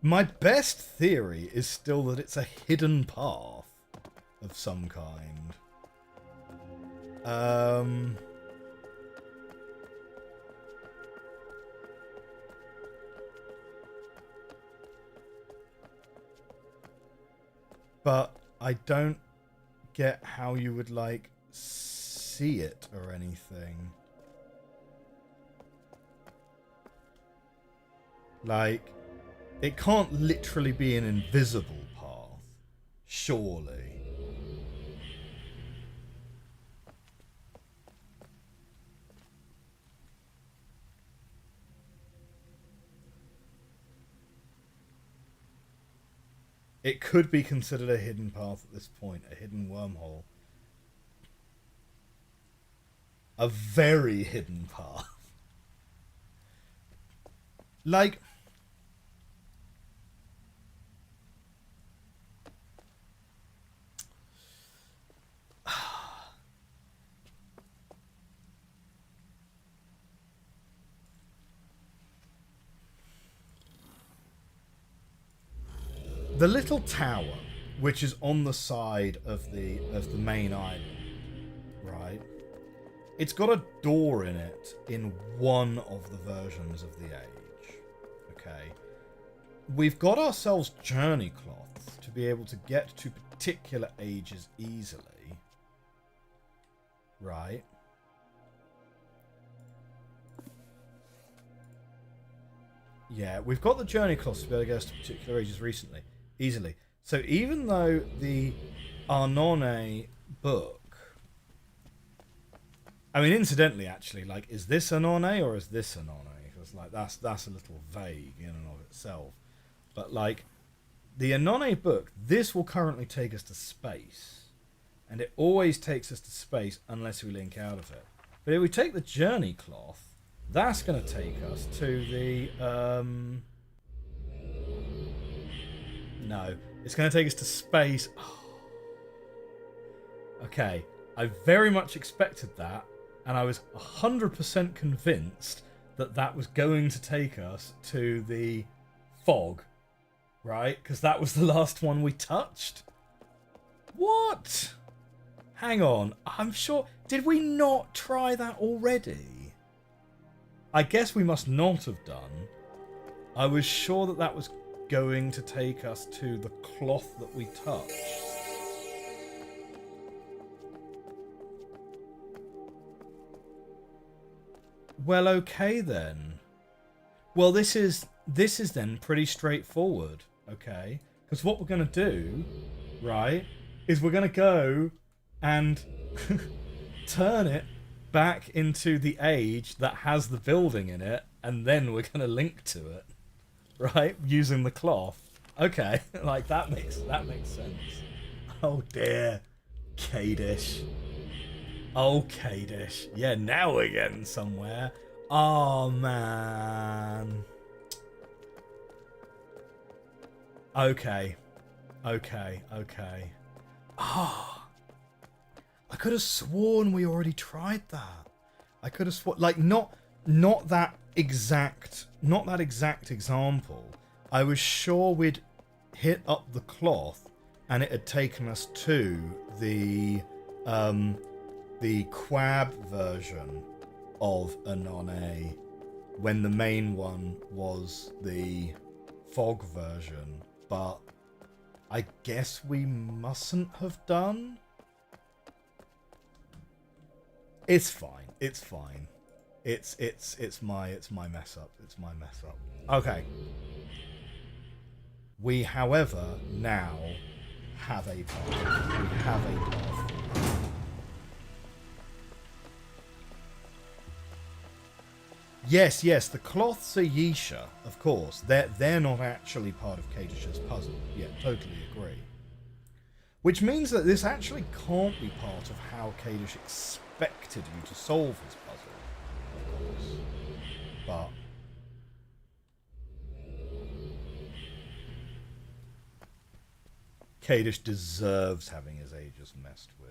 My best theory is still that it's a hidden path of some kind. But I don't get how you would, like, see it or anything. Like, it can't literally be an invisible path, surely. It could be considered a hidden path at this point, a hidden wormhole. A very hidden path. Like, the little tower, which is on the side of the main island, right? It's got a door in it in one of the versions of the age. Okay. We've got ourselves journey cloths to be able to get to particular ages easily. Right? Yeah, we've got the journey cloths to be able to get us to particular ages easily. So even though the Arnone book I mean, incidentally, actually, like, is this an Orne or is this an Orne? Because, like, that's a little vague in and of itself. But, like, the Anone book, this will currently take us to space. And it always takes us to space unless we link out of it. But if we take the journey cloth, that's going to take us to the... No, it's going to take us to space. Oh. Okay, I very much expected that. And I was 100% convinced that that was going to take us to the fog. Right? Because that was the last one we touched. What? Hang on. I'm sure... Did we not try that already? I guess we must not have done. I was sure that that was going to take us to the cloth that we touched. Well, okay then. Well, this is then pretty straightforward, okay? Because what we're going to do, right, is we're going to go and turn it back into the age that has the building in it, and then we're going to link to it, right, using the cloth. Okay, like that makes sense. Oh dear, Kadish. Oh, Kadish. Yeah, now we're getting somewhere. Oh, man. Okay. Ah. I could have sworn we already tried that. I could have sworn... Like, not that exact example. I was sure we'd hit up the cloth and it had taken us to the Quab version of Anone when the main one was the fog version, but I guess we mustn't have done. It's fine. It's fine. It's my mess up. It's my mess up. Okay. We, however, now have a path. We have a path. Yes, the cloths are Yisha, of course. They're not actually part of Kadish's puzzle. Yeah, totally agree. Which means that this actually can't be part of how Kadish expected you to solve his puzzle, of course. But Kadish deserves having his ages messed with.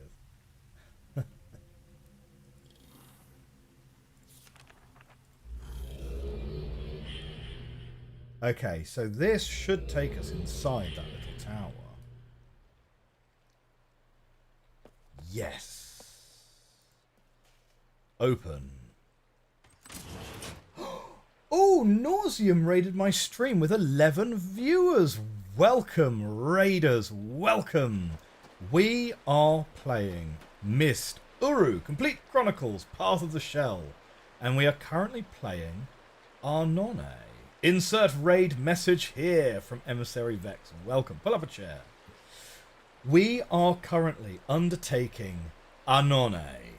Okay, so this should take us inside that little tower. Yes. Open. Oh, Nauseum raided my stream with 11 viewers. Welcome, raiders, welcome. We are playing Myst Uru, Complete Chronicles, Path of the Shell. And we are currently playing Anone. Insert raid message here from Emissary Vex. Welcome. Pull up a chair. We are currently undertaking Anone,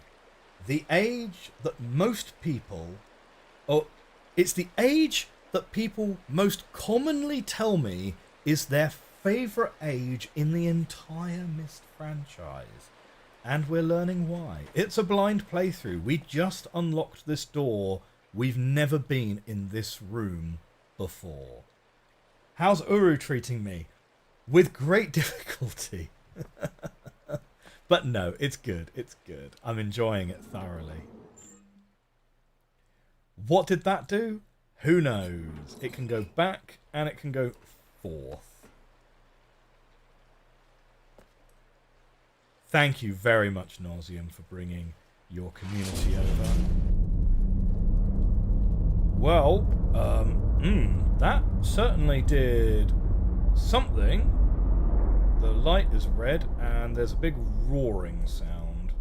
the age that most people... it's the age that people most commonly tell me is their favourite age in the entire Myst franchise. And we're learning why. It's a blind playthrough. We just unlocked this door. We've never been in this room before. How's Uru treating me? With great difficulty. But no, it's good. It's good. I'm enjoying it thoroughly. What did that do? Who knows? It can go back and it can go forth. Thank you very much, Nauseum, for bringing your community over. Well, that certainly did something. The light is red and there's a big roaring sound.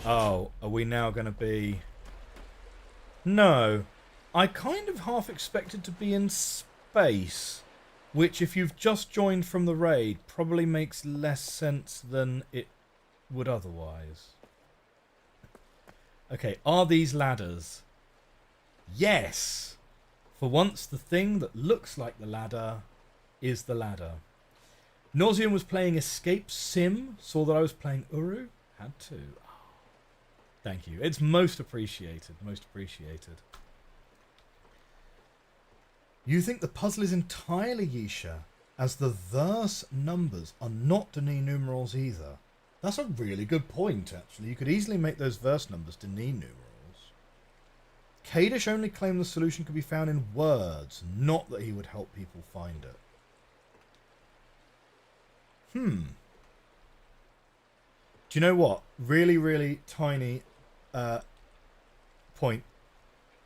Oh, are we now going to be... No. I kind of half expected to be in space, which if you've just joined from the raid probably makes less sense than it would otherwise. Okay, are these ladders? Yes! For once, the thing that looks like the ladder is the ladder. Nauseum was playing Escape Sim, saw that I was playing Uru. Had to. Oh, thank you. It's most appreciated. Most appreciated. You think the puzzle is entirely Yisha, as the verse numbers are not Denis numerals either. That's a really good point, actually. You could easily make those verse numbers Denis numerals. Kadish only claimed the solution could be found in words, not that he would help people find it. Do you know what? Really, really tiny point.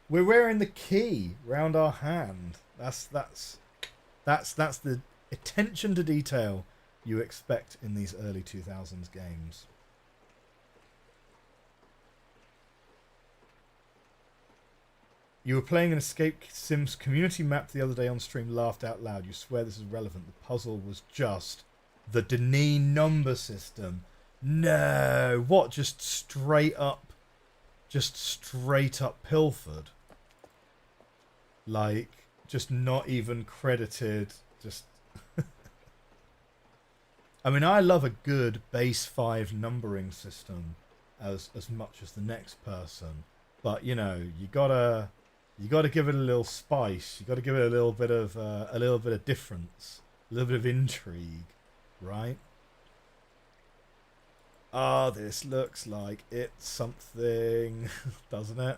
We're wearing the key round our hand. That's the attention to detail you expect in these early 2000s games. You were playing an Escape Sims community map the other day on stream, laughed out loud. You swear this is relevant. The puzzle was just the Denis number system. No, what? Just straight up pilfered. Like, just not even credited. Just. I mean, I love a good base 5 numbering system as much as the next person, but you know, you gotta give it a little spice. You gotta give it a little bit of difference, a little bit of intrigue, right? Ah, this looks like it's something, doesn't it?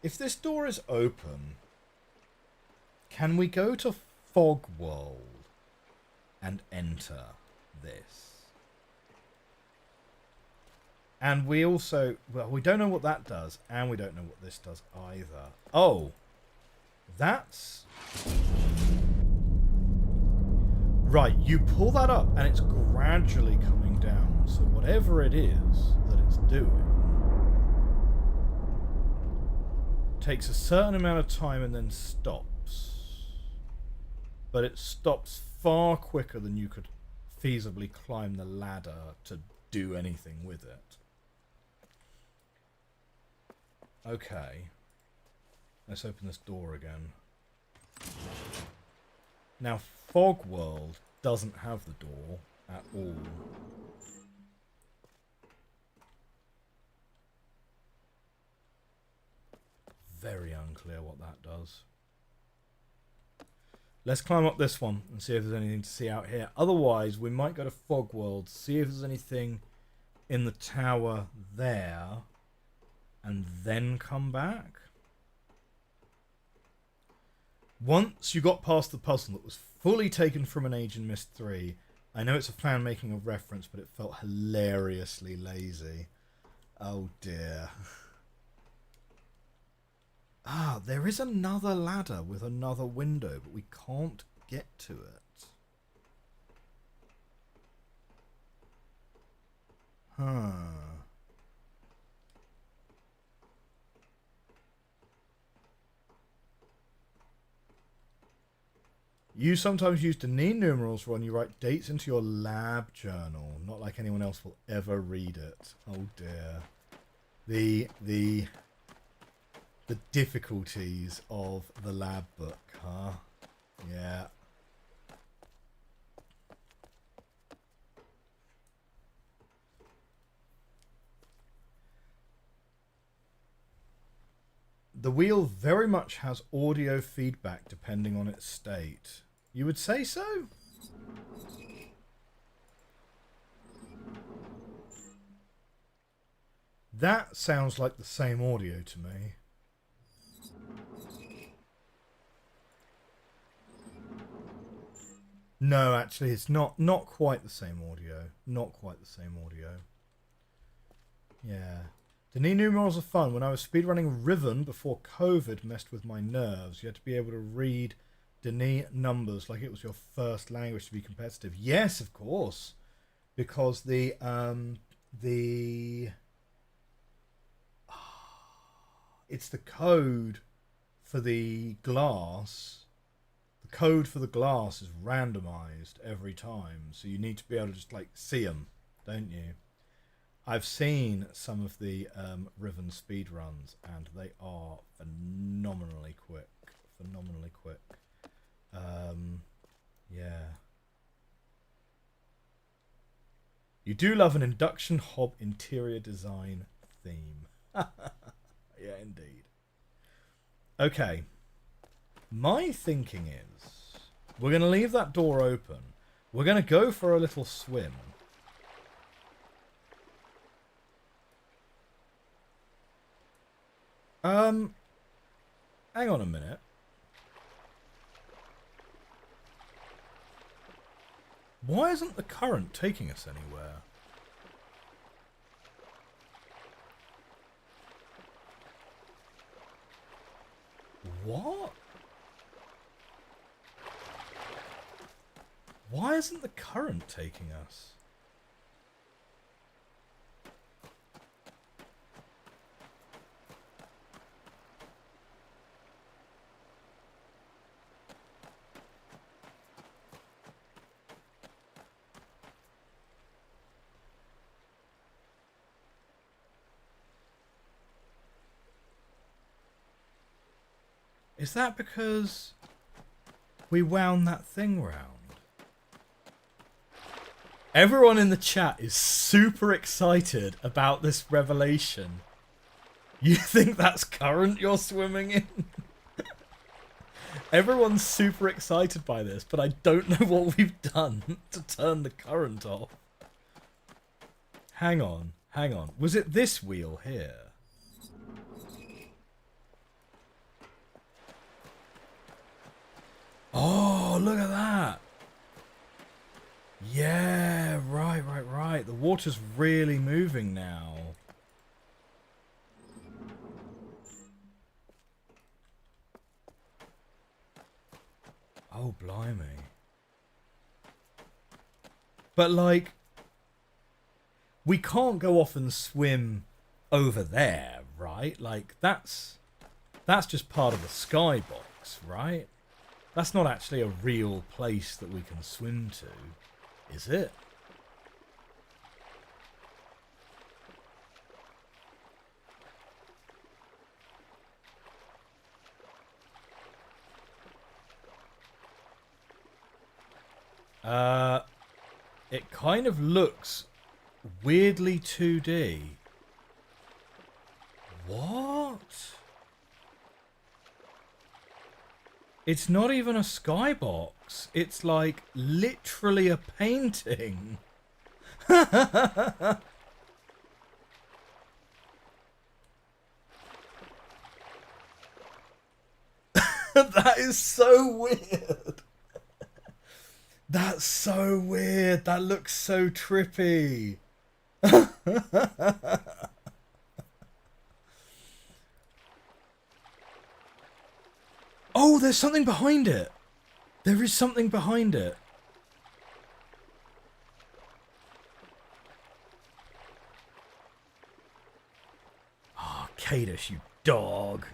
If this door is open, can we go to Fog World and enter this? And we also, well, we don't know what that does, and we don't know what this does either. Oh, that's... Right, you pull that up, and it's gradually coming down. So whatever it is that it's doing takes a certain amount of time and then stops. But it stops far quicker than you could feasibly climb the ladder to do anything with it. Okay. Let's open this door again. Now, Fog World doesn't have the door at all. Very unclear what that does. Let's climb up this one and see if there's anything to see out here. Otherwise, we might go to Fog World, see if there's anything in the tower there, and then come back. Once you got past the puzzle that was fully taken from an Age in Mist 3, I know it's a fan making a reference, but it felt hilariously lazy. Oh dear. Ah, there is another ladder with another window, but we can't get to it. Huh. You sometimes use Denis numerals when you write dates into your lab journal. Not like anyone else will ever read it. Oh dear. The difficulties of the lab book, huh? Yeah. The wheel very much has audio feedback depending on its state. You would say so? That sounds like the same audio to me. No, actually, it's not quite the same audio. Not quite the same audio. Yeah. Denis numerals are fun. When I was speedrunning Riven before COVID messed with my nerves, you had to be able to read Denis numbers like it was your first language to be competitive. Yes, of course. Because it's the code for the glass. The code for the glass is randomized every time, so you need to be able to just like see them, don't you? I've seen some of the Riven speed runs, and they are phenomenally quick. Phenomenally quick. Yeah. You do love an induction hob interior design theme. Yeah, indeed. Okay. My thinking is we're going to leave that door open. We're going to go for a little swim. Hang on a minute. Why isn't the current taking us anywhere? What? Why isn't the current taking us? Is that because we wound that thing round? Everyone in the chat is super excited about this revelation. You think that's current you're swimming in? Everyone's super excited by this, but I don't know what we've done to turn the current off. Hang on, hang on. Was it this wheel here? Oh, look at that. Yeah, right. The water's really moving now. Oh, blimey. But, like, we can't go off and swim over there, right? Like, that's just part of the skybox, right? That's not actually a real place that we can swim to, is it? It kind of looks weirdly 2D. What? It's not even a skybox. It's like literally a painting. That is so weird. That's so weird. That looks so trippy. Oh, there's something behind it. There is something behind it. Oh, Cadus, you dog.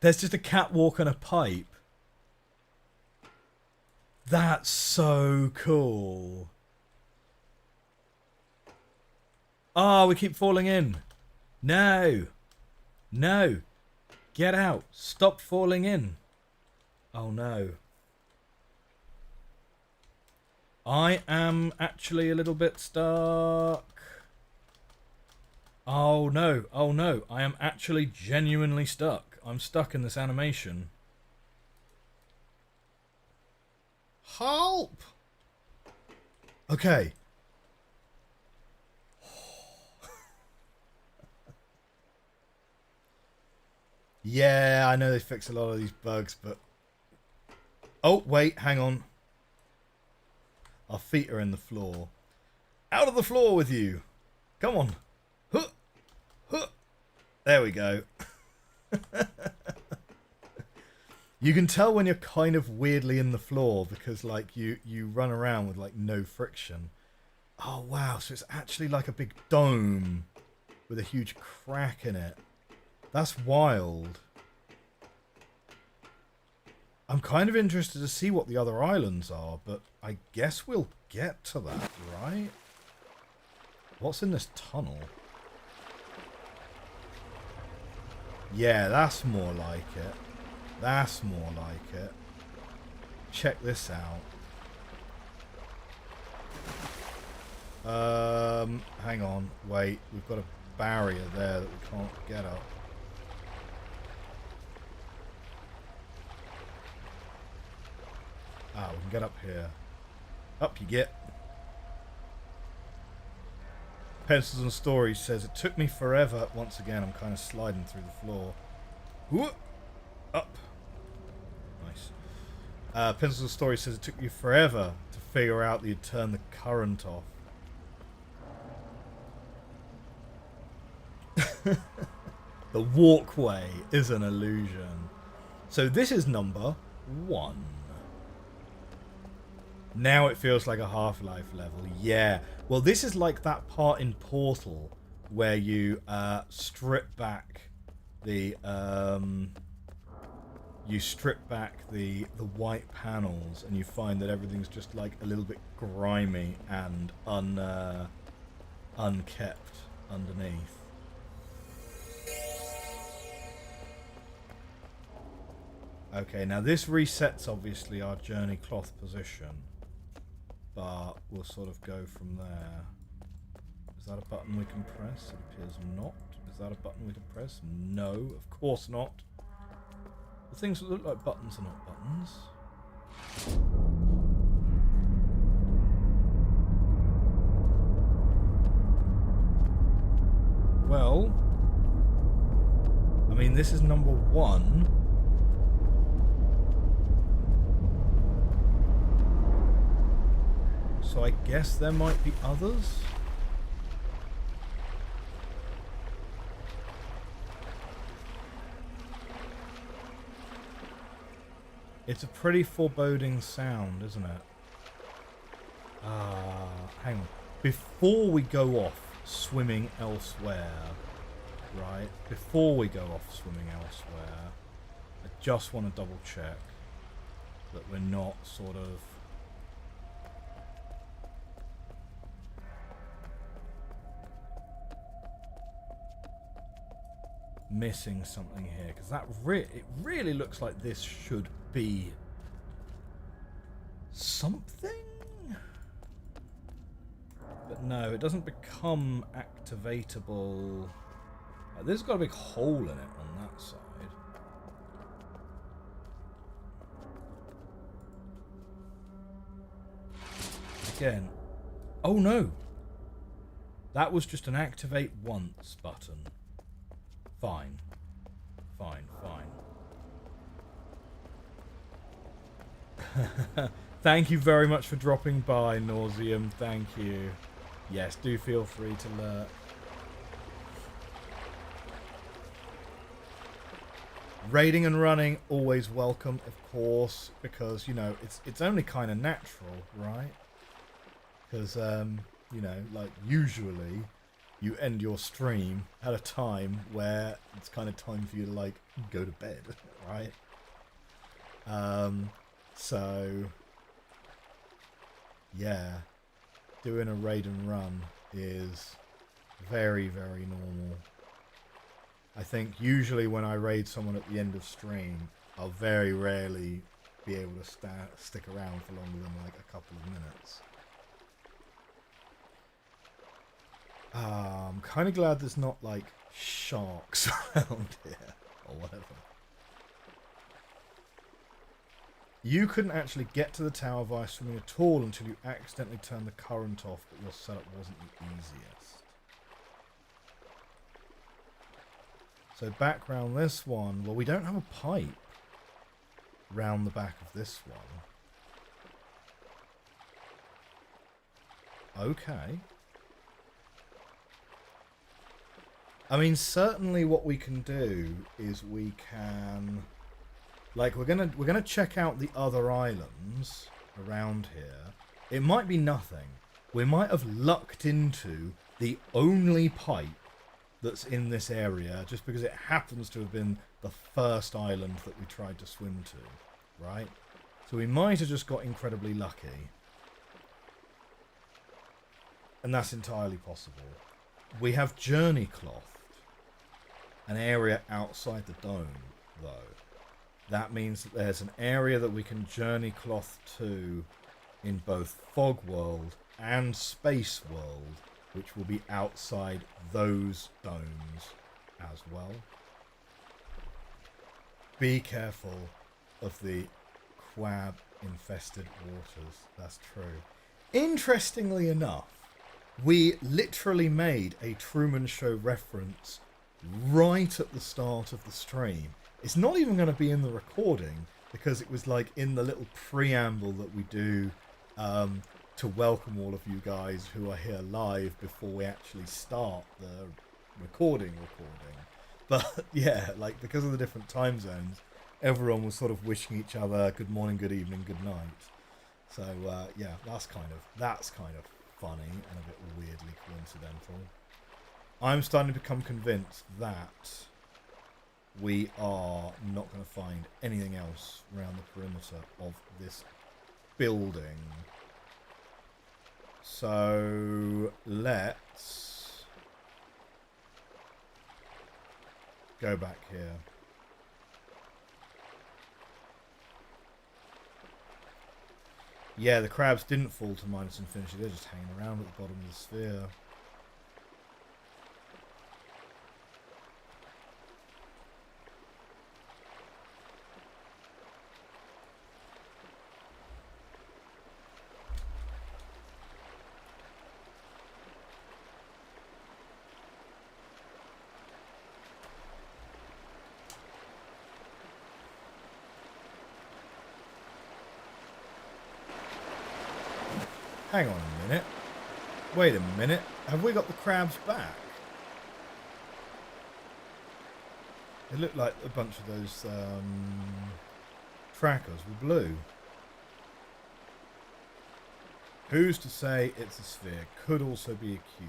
There's just a catwalk and a pipe. That's so cool. Oh, we keep falling in. No. No. Get out. Stop falling in. Oh, no. I am actually a little bit stuck. Oh, no. Oh, no. I am actually genuinely stuck. I'm stuck in this animation. Help! Okay. Yeah, I know they fixed a lot of these bugs, but... Oh, wait, hang on. Our feet are in the floor. Out of the floor with you! Come on. Huh. Huh. There we go. You can tell when you're kind of weirdly in the floor because like you run around with like no friction. Oh wow, so it's actually like a big dome with a huge crack in it. That's wild. I'm kind of interested to see what the other islands are, but I guess we'll get to that, right? What's in this tunnel? Yeah, that's more like it. That's more like it. Check this out. Hang on. Wait, we've got a barrier there that we can't get up. Ah, we can get up here. Up you get. Pencils and Stories says, it took me forever. Once again, I'm kind of sliding through the floor. Whoop! Up. Nice. Pencils and Stories says, it took you forever to figure out that you'd turn the current off. The walkway is an illusion. So this is number 1. Now it feels like a Half-Life level. Yeah. Well, this is like that part in Portal where you strip back the white panels and you find that everything's just like a little bit grimy and unkept underneath. Okay, now this resets obviously our journey cloth position. But we'll sort of go from there. Is that a button we can press? It appears not. Is that a button we can press? No, of course not. The things that look like buttons are not buttons. Well, I mean, this is number 1. So I guess there might be others. It's a pretty foreboding sound, isn't it? Hang on. Before we go off swimming elsewhere, right? Before we go off swimming elsewhere, I just want to double check that we're not sort of missing something here, because that it really looks like this should be something, but no, it doesn't become activatable. There's got a big hole in it on that side. Again, oh no, that was just an activate once button. Fine. Fine, fine. Thank you very much for dropping by, Nauseum. Thank you. Yes, do feel free to lurk. Raiding and running, always welcome, of course, because, you know, it's only kind of natural, right? Because, you know, like, usually you end your stream at a time where it's kind of time for you to like go to bed, right? So yeah, doing a raid and run is very, very normal. I think usually when I raid someone at the end of stream, I'll very rarely be able to stick around for longer than like a couple of minutes. I'm kind of glad there's not, like, sharks around here, or whatever. You couldn't actually get to the tower via swimming at all until you accidentally turned the current off, but your setup wasn't the easiest. So back round this one, well, we don't have a pipe round the back of this one. Okay. I mean, certainly what we can do is we can Like, we're gonna check out the other islands around here. It might be nothing. We might have lucked into the only pipe that's in this area just because it happens to have been the first island that we tried to swim to, right? So we might have just got incredibly lucky. And that's entirely possible. We have journey clothed an area outside the dome, though. That means that there's an area that we can journey cloth to in both Fog World and Space World, which will be outside those domes as well. Be careful of the crab-infested waters. That's true. Interestingly enough, we literally made a Truman Show reference right at the start of the stream. It's not even going to be in the recording because it was like in the little preamble that we do to welcome all of you guys who are here live before we actually start the recording. But yeah, like because of the different time zones, everyone was sort of wishing each other good morning, good evening, good night. So yeah, that's kind of funny and a bit weirdly coincidental. I'm starting to become convinced that we are not going to find anything else around the perimeter of this building. So let's go back here. Yeah, the crabs didn't fall to minus infinity. They're just hanging around at the bottom of the sphere. Hang on a minute. Wait a minute. Have we got the crabs back? They look like a bunch of those trackers were blue. Who's to say it's a sphere? Could also be a cube.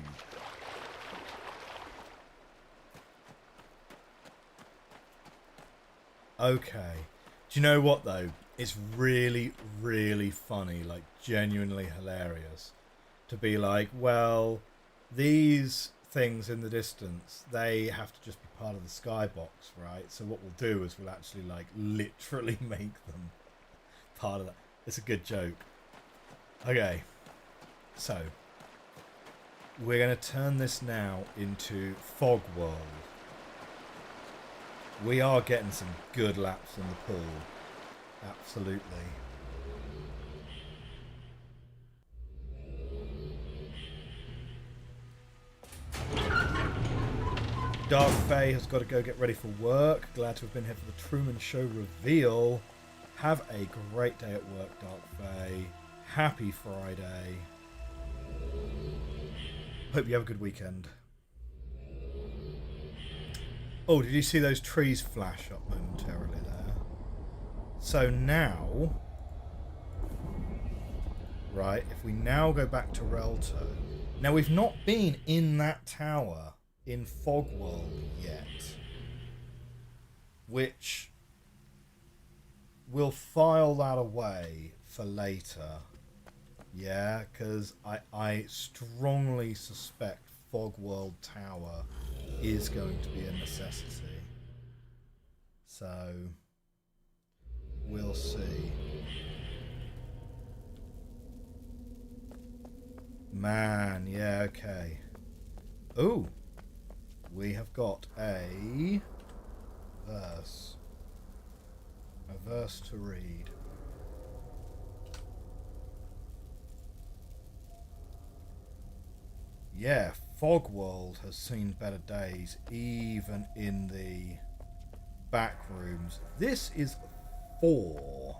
Okay. Do you know what though? It's really, really funny, like genuinely hilarious to be like, well, these things in the distance, they have to just be part of the skybox, right? So what we'll do is we'll actually like literally make them part of that. It's a good joke. Okay, so we're going to turn this now into Fog World. We are getting some good laps in the pool. Absolutely. Dark Faye has got to go get ready for work. Glad to have been here for the Truman Show reveal. Have a great day at work, Dark Faye. Happy Friday. Hope you have a good weekend. Oh, did you see those trees flash up momentarily there? So now, right, if we now go back to Relto. Now, we've not been in that tower in Fog World yet, which we'll file that away for later. Yeah, because I strongly suspect Fog World Tower is going to be a necessity. So we'll see. Man, yeah, okay. Ooh, we have got a verse. A verse to read. Yeah, Fog World has seen better days, even in the back rooms. This is 4.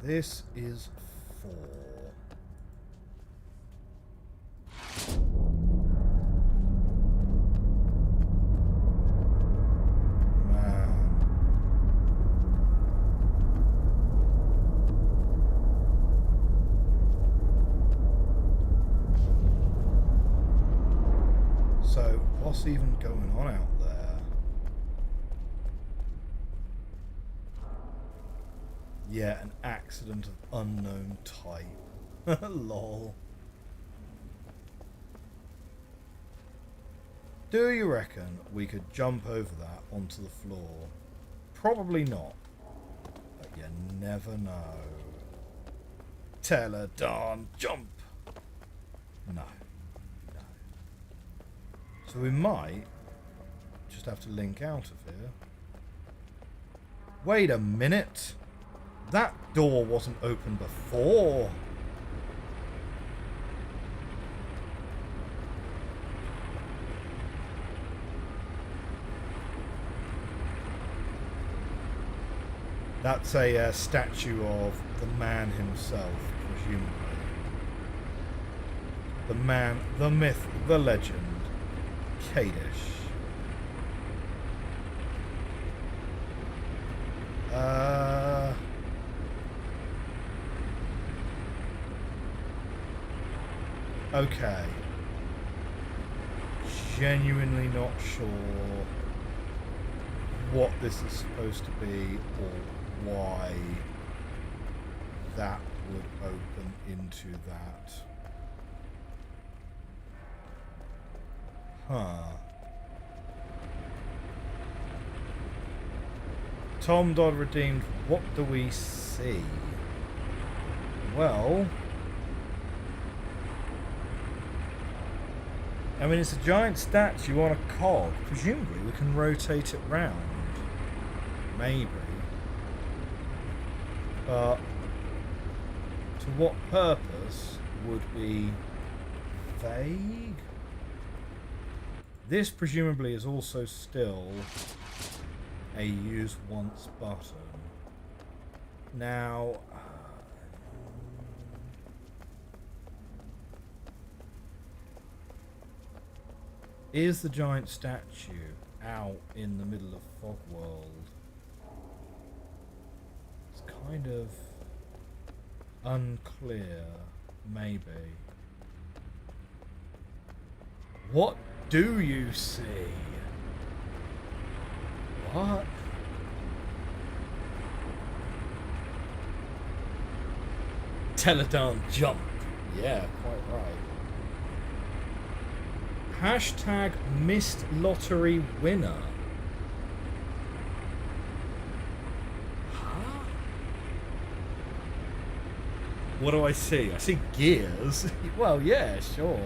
This is 4. what's even going on out there? Yeah, an accident of unknown type. Lol. Do you reckon we could jump over that onto the floor? Probably not. But you never know. Teledon, jump! No. No. So we might just have to link out of here. Wait a minute! That door wasn't open before! That's a statue of the man himself, presumably. The man, the myth, the legend, Kadish. Okay. Genuinely not sure what this is supposed to be or why that would open into that. Huh. Tom Dodd redeemed. What do we see? Well, I mean, it's a giant statue on a cog. Presumably we can rotate it round. Maybe. But to what purpose would be vague? This presumably is also still a use once button. Now, is the giant statue out in the middle of Fog World? It's kind of unclear, maybe. What do you see? What? Teledon jump. Yeah, quite right. Hashtag missed lottery winner. Huh? What do I see? I see gears. Well, yeah, sure.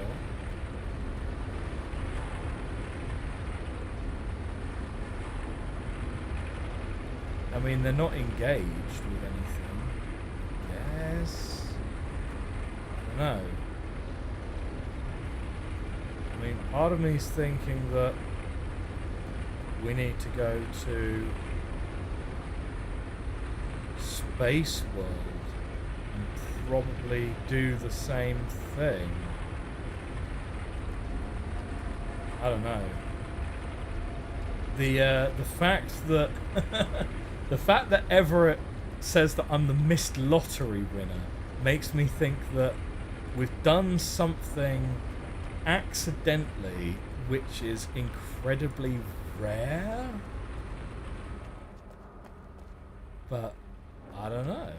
I mean, they're not engaged with anything. Yes. I don't know. I mean, part of me is thinking that we need to go to Space World and probably do the same thing. I don't know. The fact that the fact that Everett says that I'm the missed lottery winner makes me think that we've done something accidentally which is incredibly rare, but I don't know.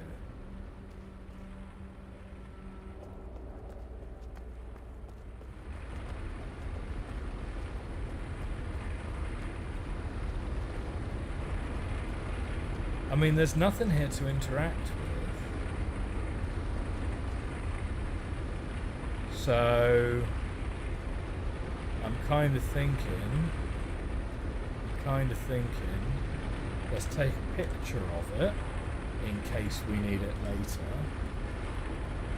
I mean, there's nothing here to interact with, so I'm kind of thinking, let's take a picture of it in case we need it later,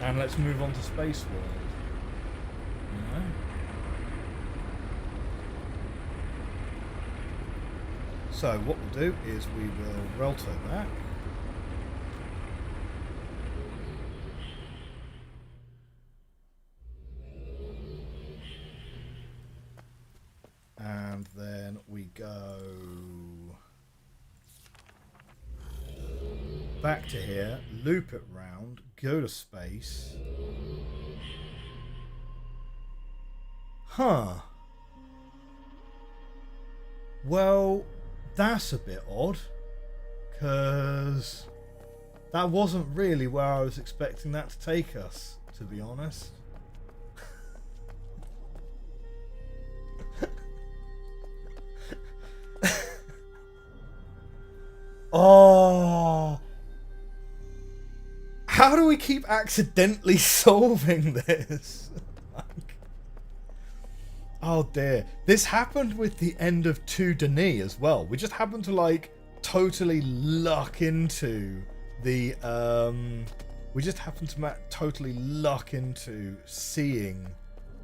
and let's move on to Space World, you know? So what we'll do is we will Relto back. And then we go back to here, loop it round, go to space. Huh. Well, that's a bit odd. Because that wasn't really where I was expecting that to take us, to be honest. Oh, how do we keep accidentally solving this? Like, oh dear, this happened with the end of 2 Denis as well. We just happened to like totally luck into the we just happened to totally luck into seeing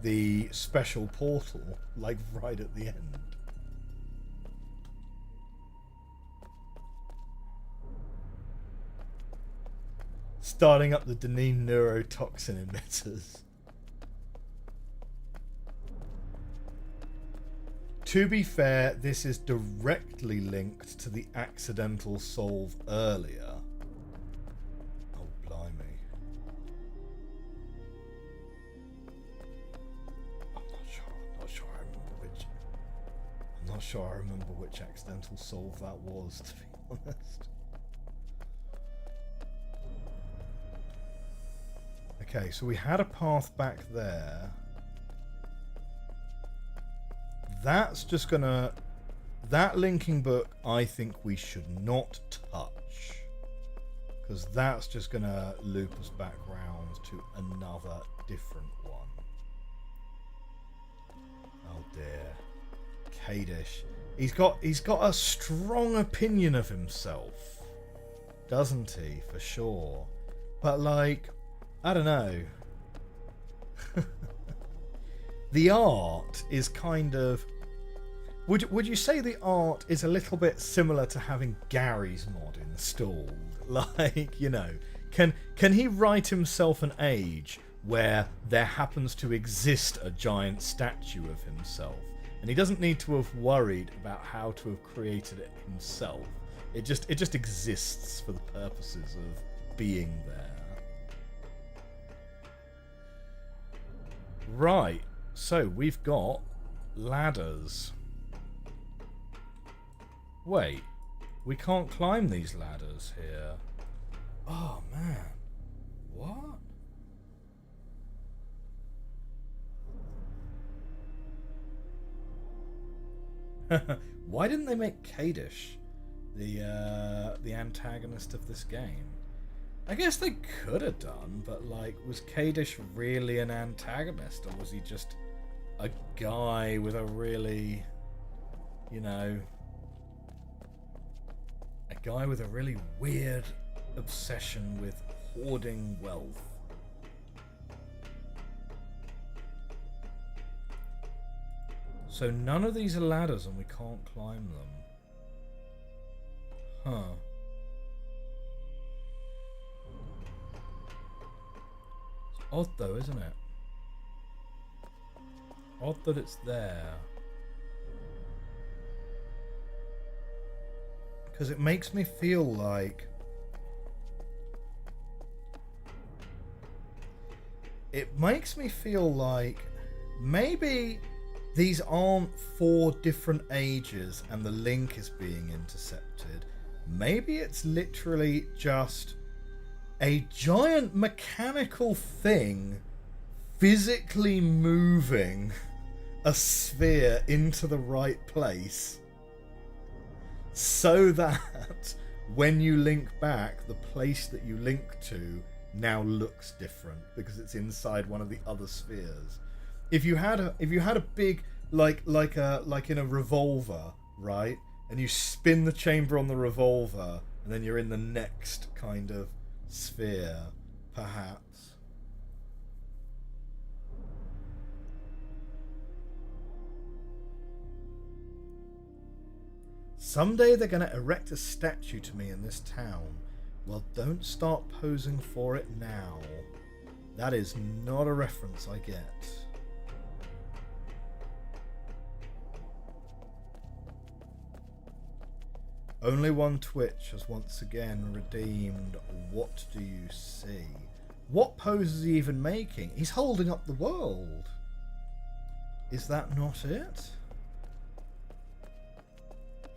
the special portal like right at the end. Starting up the Denis neurotoxin emitters. To be fair, this is directly linked to the accidental solve earlier. Oh, blimey. I'm not sure I remember which accidental solve that was, to be honest. Okay, so we had a path back there. That's just gonna... That linking book, I think we should not touch. Because that's just gonna loop us back round to another different one. Oh dear. Kadish. He's got a strong opinion of himself. Doesn't he? For sure. But like... I don't know. The art is kind of... Would you say the art is a little bit similar to having Gary's mod installed? Like, you know, can he write himself an age where there happens to exist a giant statue of himself, and he doesn't need to have worried about how to have created it himself? It just exists for the purposes of being there. Right, so we've got ladders. Wait, we can't climb these ladders here. Oh man, what? Why didn't they make Kadish the antagonist of this game? I guess they could have done, but like, was Kadish really an antagonist, or was he just a guy with a really, you know, a guy with a really weird obsession with hoarding wealth? So none of these are ladders and we can't climb them. Huh. Odd though, isn't it? Odd that it's there. Because it makes me feel like... It makes me feel like maybe these aren't 4 different ages and the link is being intercepted. Maybe it's literally just a giant mechanical thing physically moving a sphere into the right place so that when you link back, the place that you link to now looks different because it's inside one of the other spheres. If you had a big like in a revolver, right? And you spin the chamber on the revolver and then you're in the next kind of sphere, perhaps. Someday they're going to erect a statue to me in this town. Well, don't start posing for it now. That is not a reference I get. Only one Twitch has once again redeemed What Do You See? What pose is he even making? He's holding up the world. Is that not it?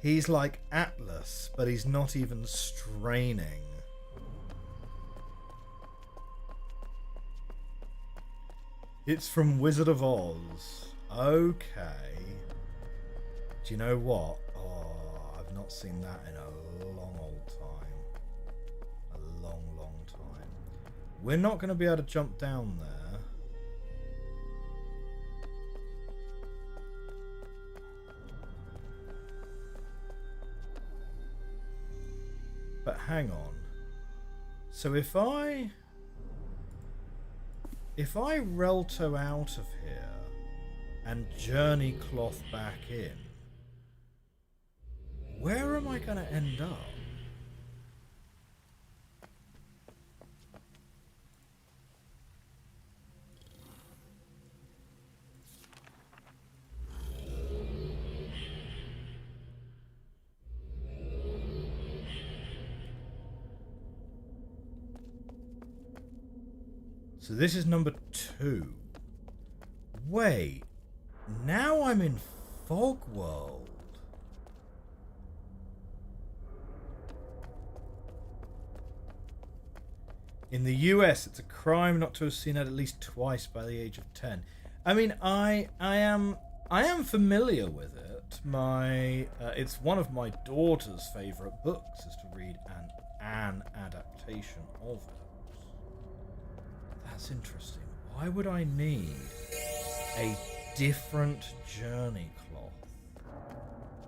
He's like Atlas, but he's not even straining. It's from Wizard of Oz. Okay. Do you know what? Oh, I've not seen that in a long old time. A long, long time. We're not going to be able to jump down there. But hang on. So if I Relto out of here and Journey Cloth back in, where am I going to end up? So this is number 2. Wait, now I'm in Fog World. In the US, it's a crime not to have seen it at least twice by the age of 10. I mean, I am familiar with it. It's one of my daughter's favourite books is to read an adaptation of it. That's interesting. Why would I need a different journey cloth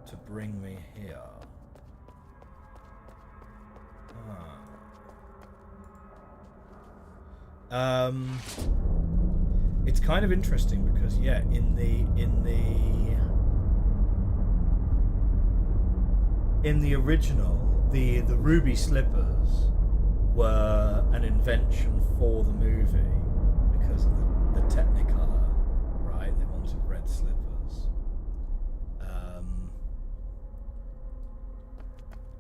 to bring me here? It's kind of interesting because yeah, in the original, the ruby slippers were an invention for the movie because of the Technicolor, right? They wanted red slippers.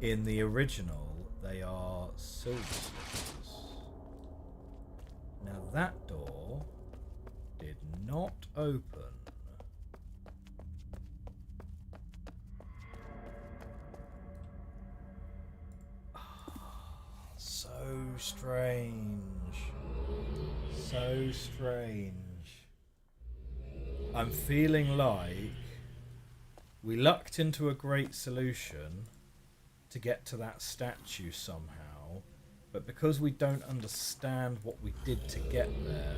In the original, they are silver slippers. Now that door did not open. So strange. So strange. I'm feeling like we lucked into a great solution to get to that statue somehow, but because we don't understand what we did to get there,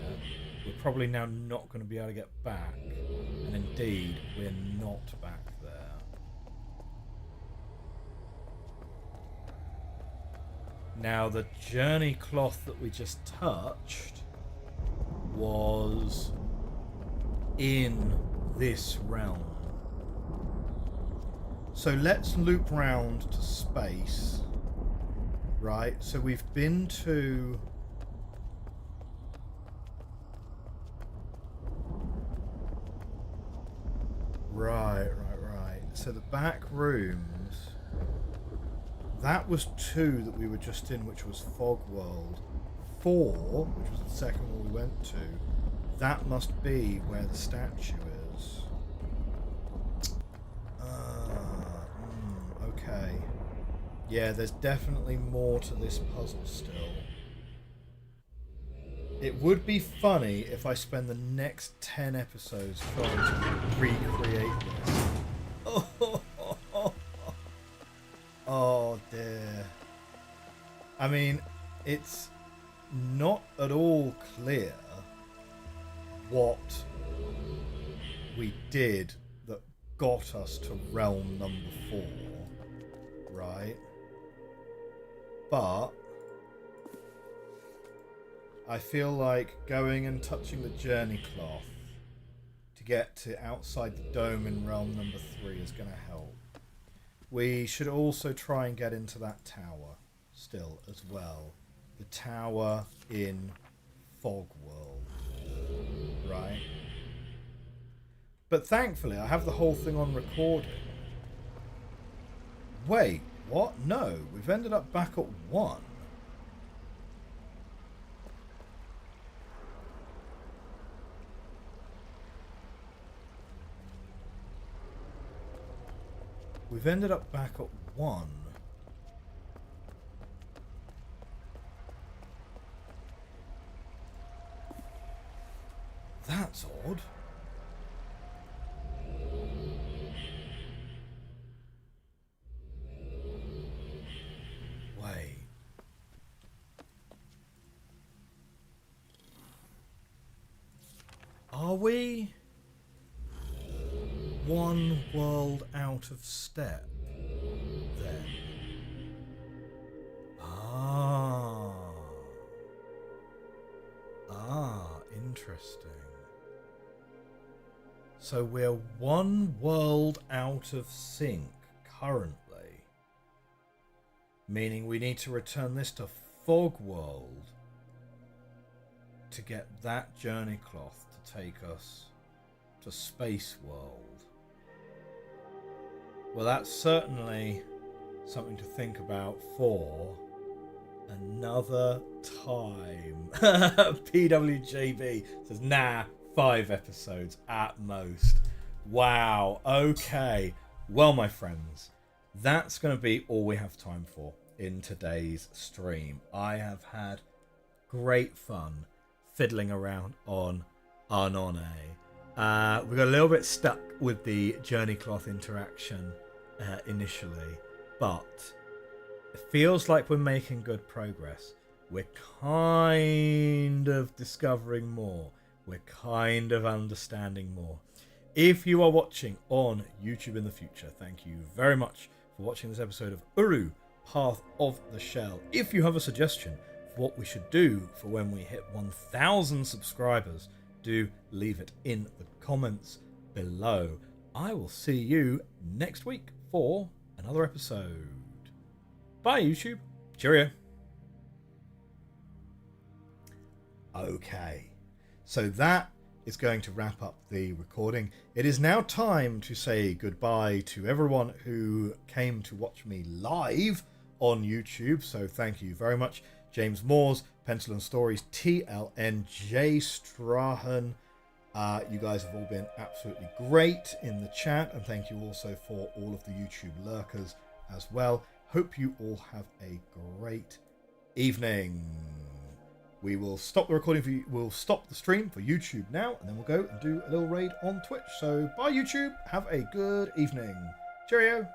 we're probably now not going to be able to get back. And indeed, we're not back there. Now, the journey cloth that we just touched was in this realm. So let's loop round to space. Right, so we've been to... Right. So the back rooms... That was 2 that we were just in, which was Fog World. 4, which was the second one we went to, that must be where the statue is. Okay. Yeah, there's definitely more to this puzzle still. It would be funny if I spend the next 10 episodes trying to recreate this. Oh dear. I mean, it's not at all clear what we did that got us to realm number 4, right? But I feel like going and touching the journey cloth to get to outside the dome in realm number 3 is going to help. We should also try and get into that tower still as well. The tower in Fog World, right? But thankfully I have the whole thing on recording. Wait, what? No, we've ended up back at 1. We've ended up back at 1. That's odd. Wait. Are we 1 world out of step then? Interesting. So we're 1 world out of sync currently, meaning we need to return this to Fog World to get that journey cloth to take us to Space World. Well, that's certainly something to think about for another time. PWJB says, nah, 5 episodes at most. Wow, okay. Well, my friends, that's going to be all we have time for in today's stream. I have had great fun fiddling around on Arnone. We got a little bit stuck with the Journey Cloth interaction initially, but it feels like we're making good progress. We're kind of discovering more. We're kind of understanding more. If you are watching on YouTube in the future, thank you very much for watching this episode of Uru, Path of the Shell. If you have a suggestion for what we should do for when we hit 1,000 subscribers, do leave it in the comments below. I will see you next week for another episode. Bye, YouTube. Cheerio. Okay, so that is going to wrap up the recording. It is now time to say goodbye to everyone who came to watch me live on YouTube. So thank you very much. James Moores, Pencil and Stories, TLN, Jay Strahan. You guys have all been absolutely great in the chat, and thank you also for all of the YouTube lurkers as well. Hope you all have a great evening. We will stop the recording for you. We'll stop the stream for YouTube now, and then we'll go and do a little raid on Twitch. So bye, YouTube. Have a good evening. Cheerio.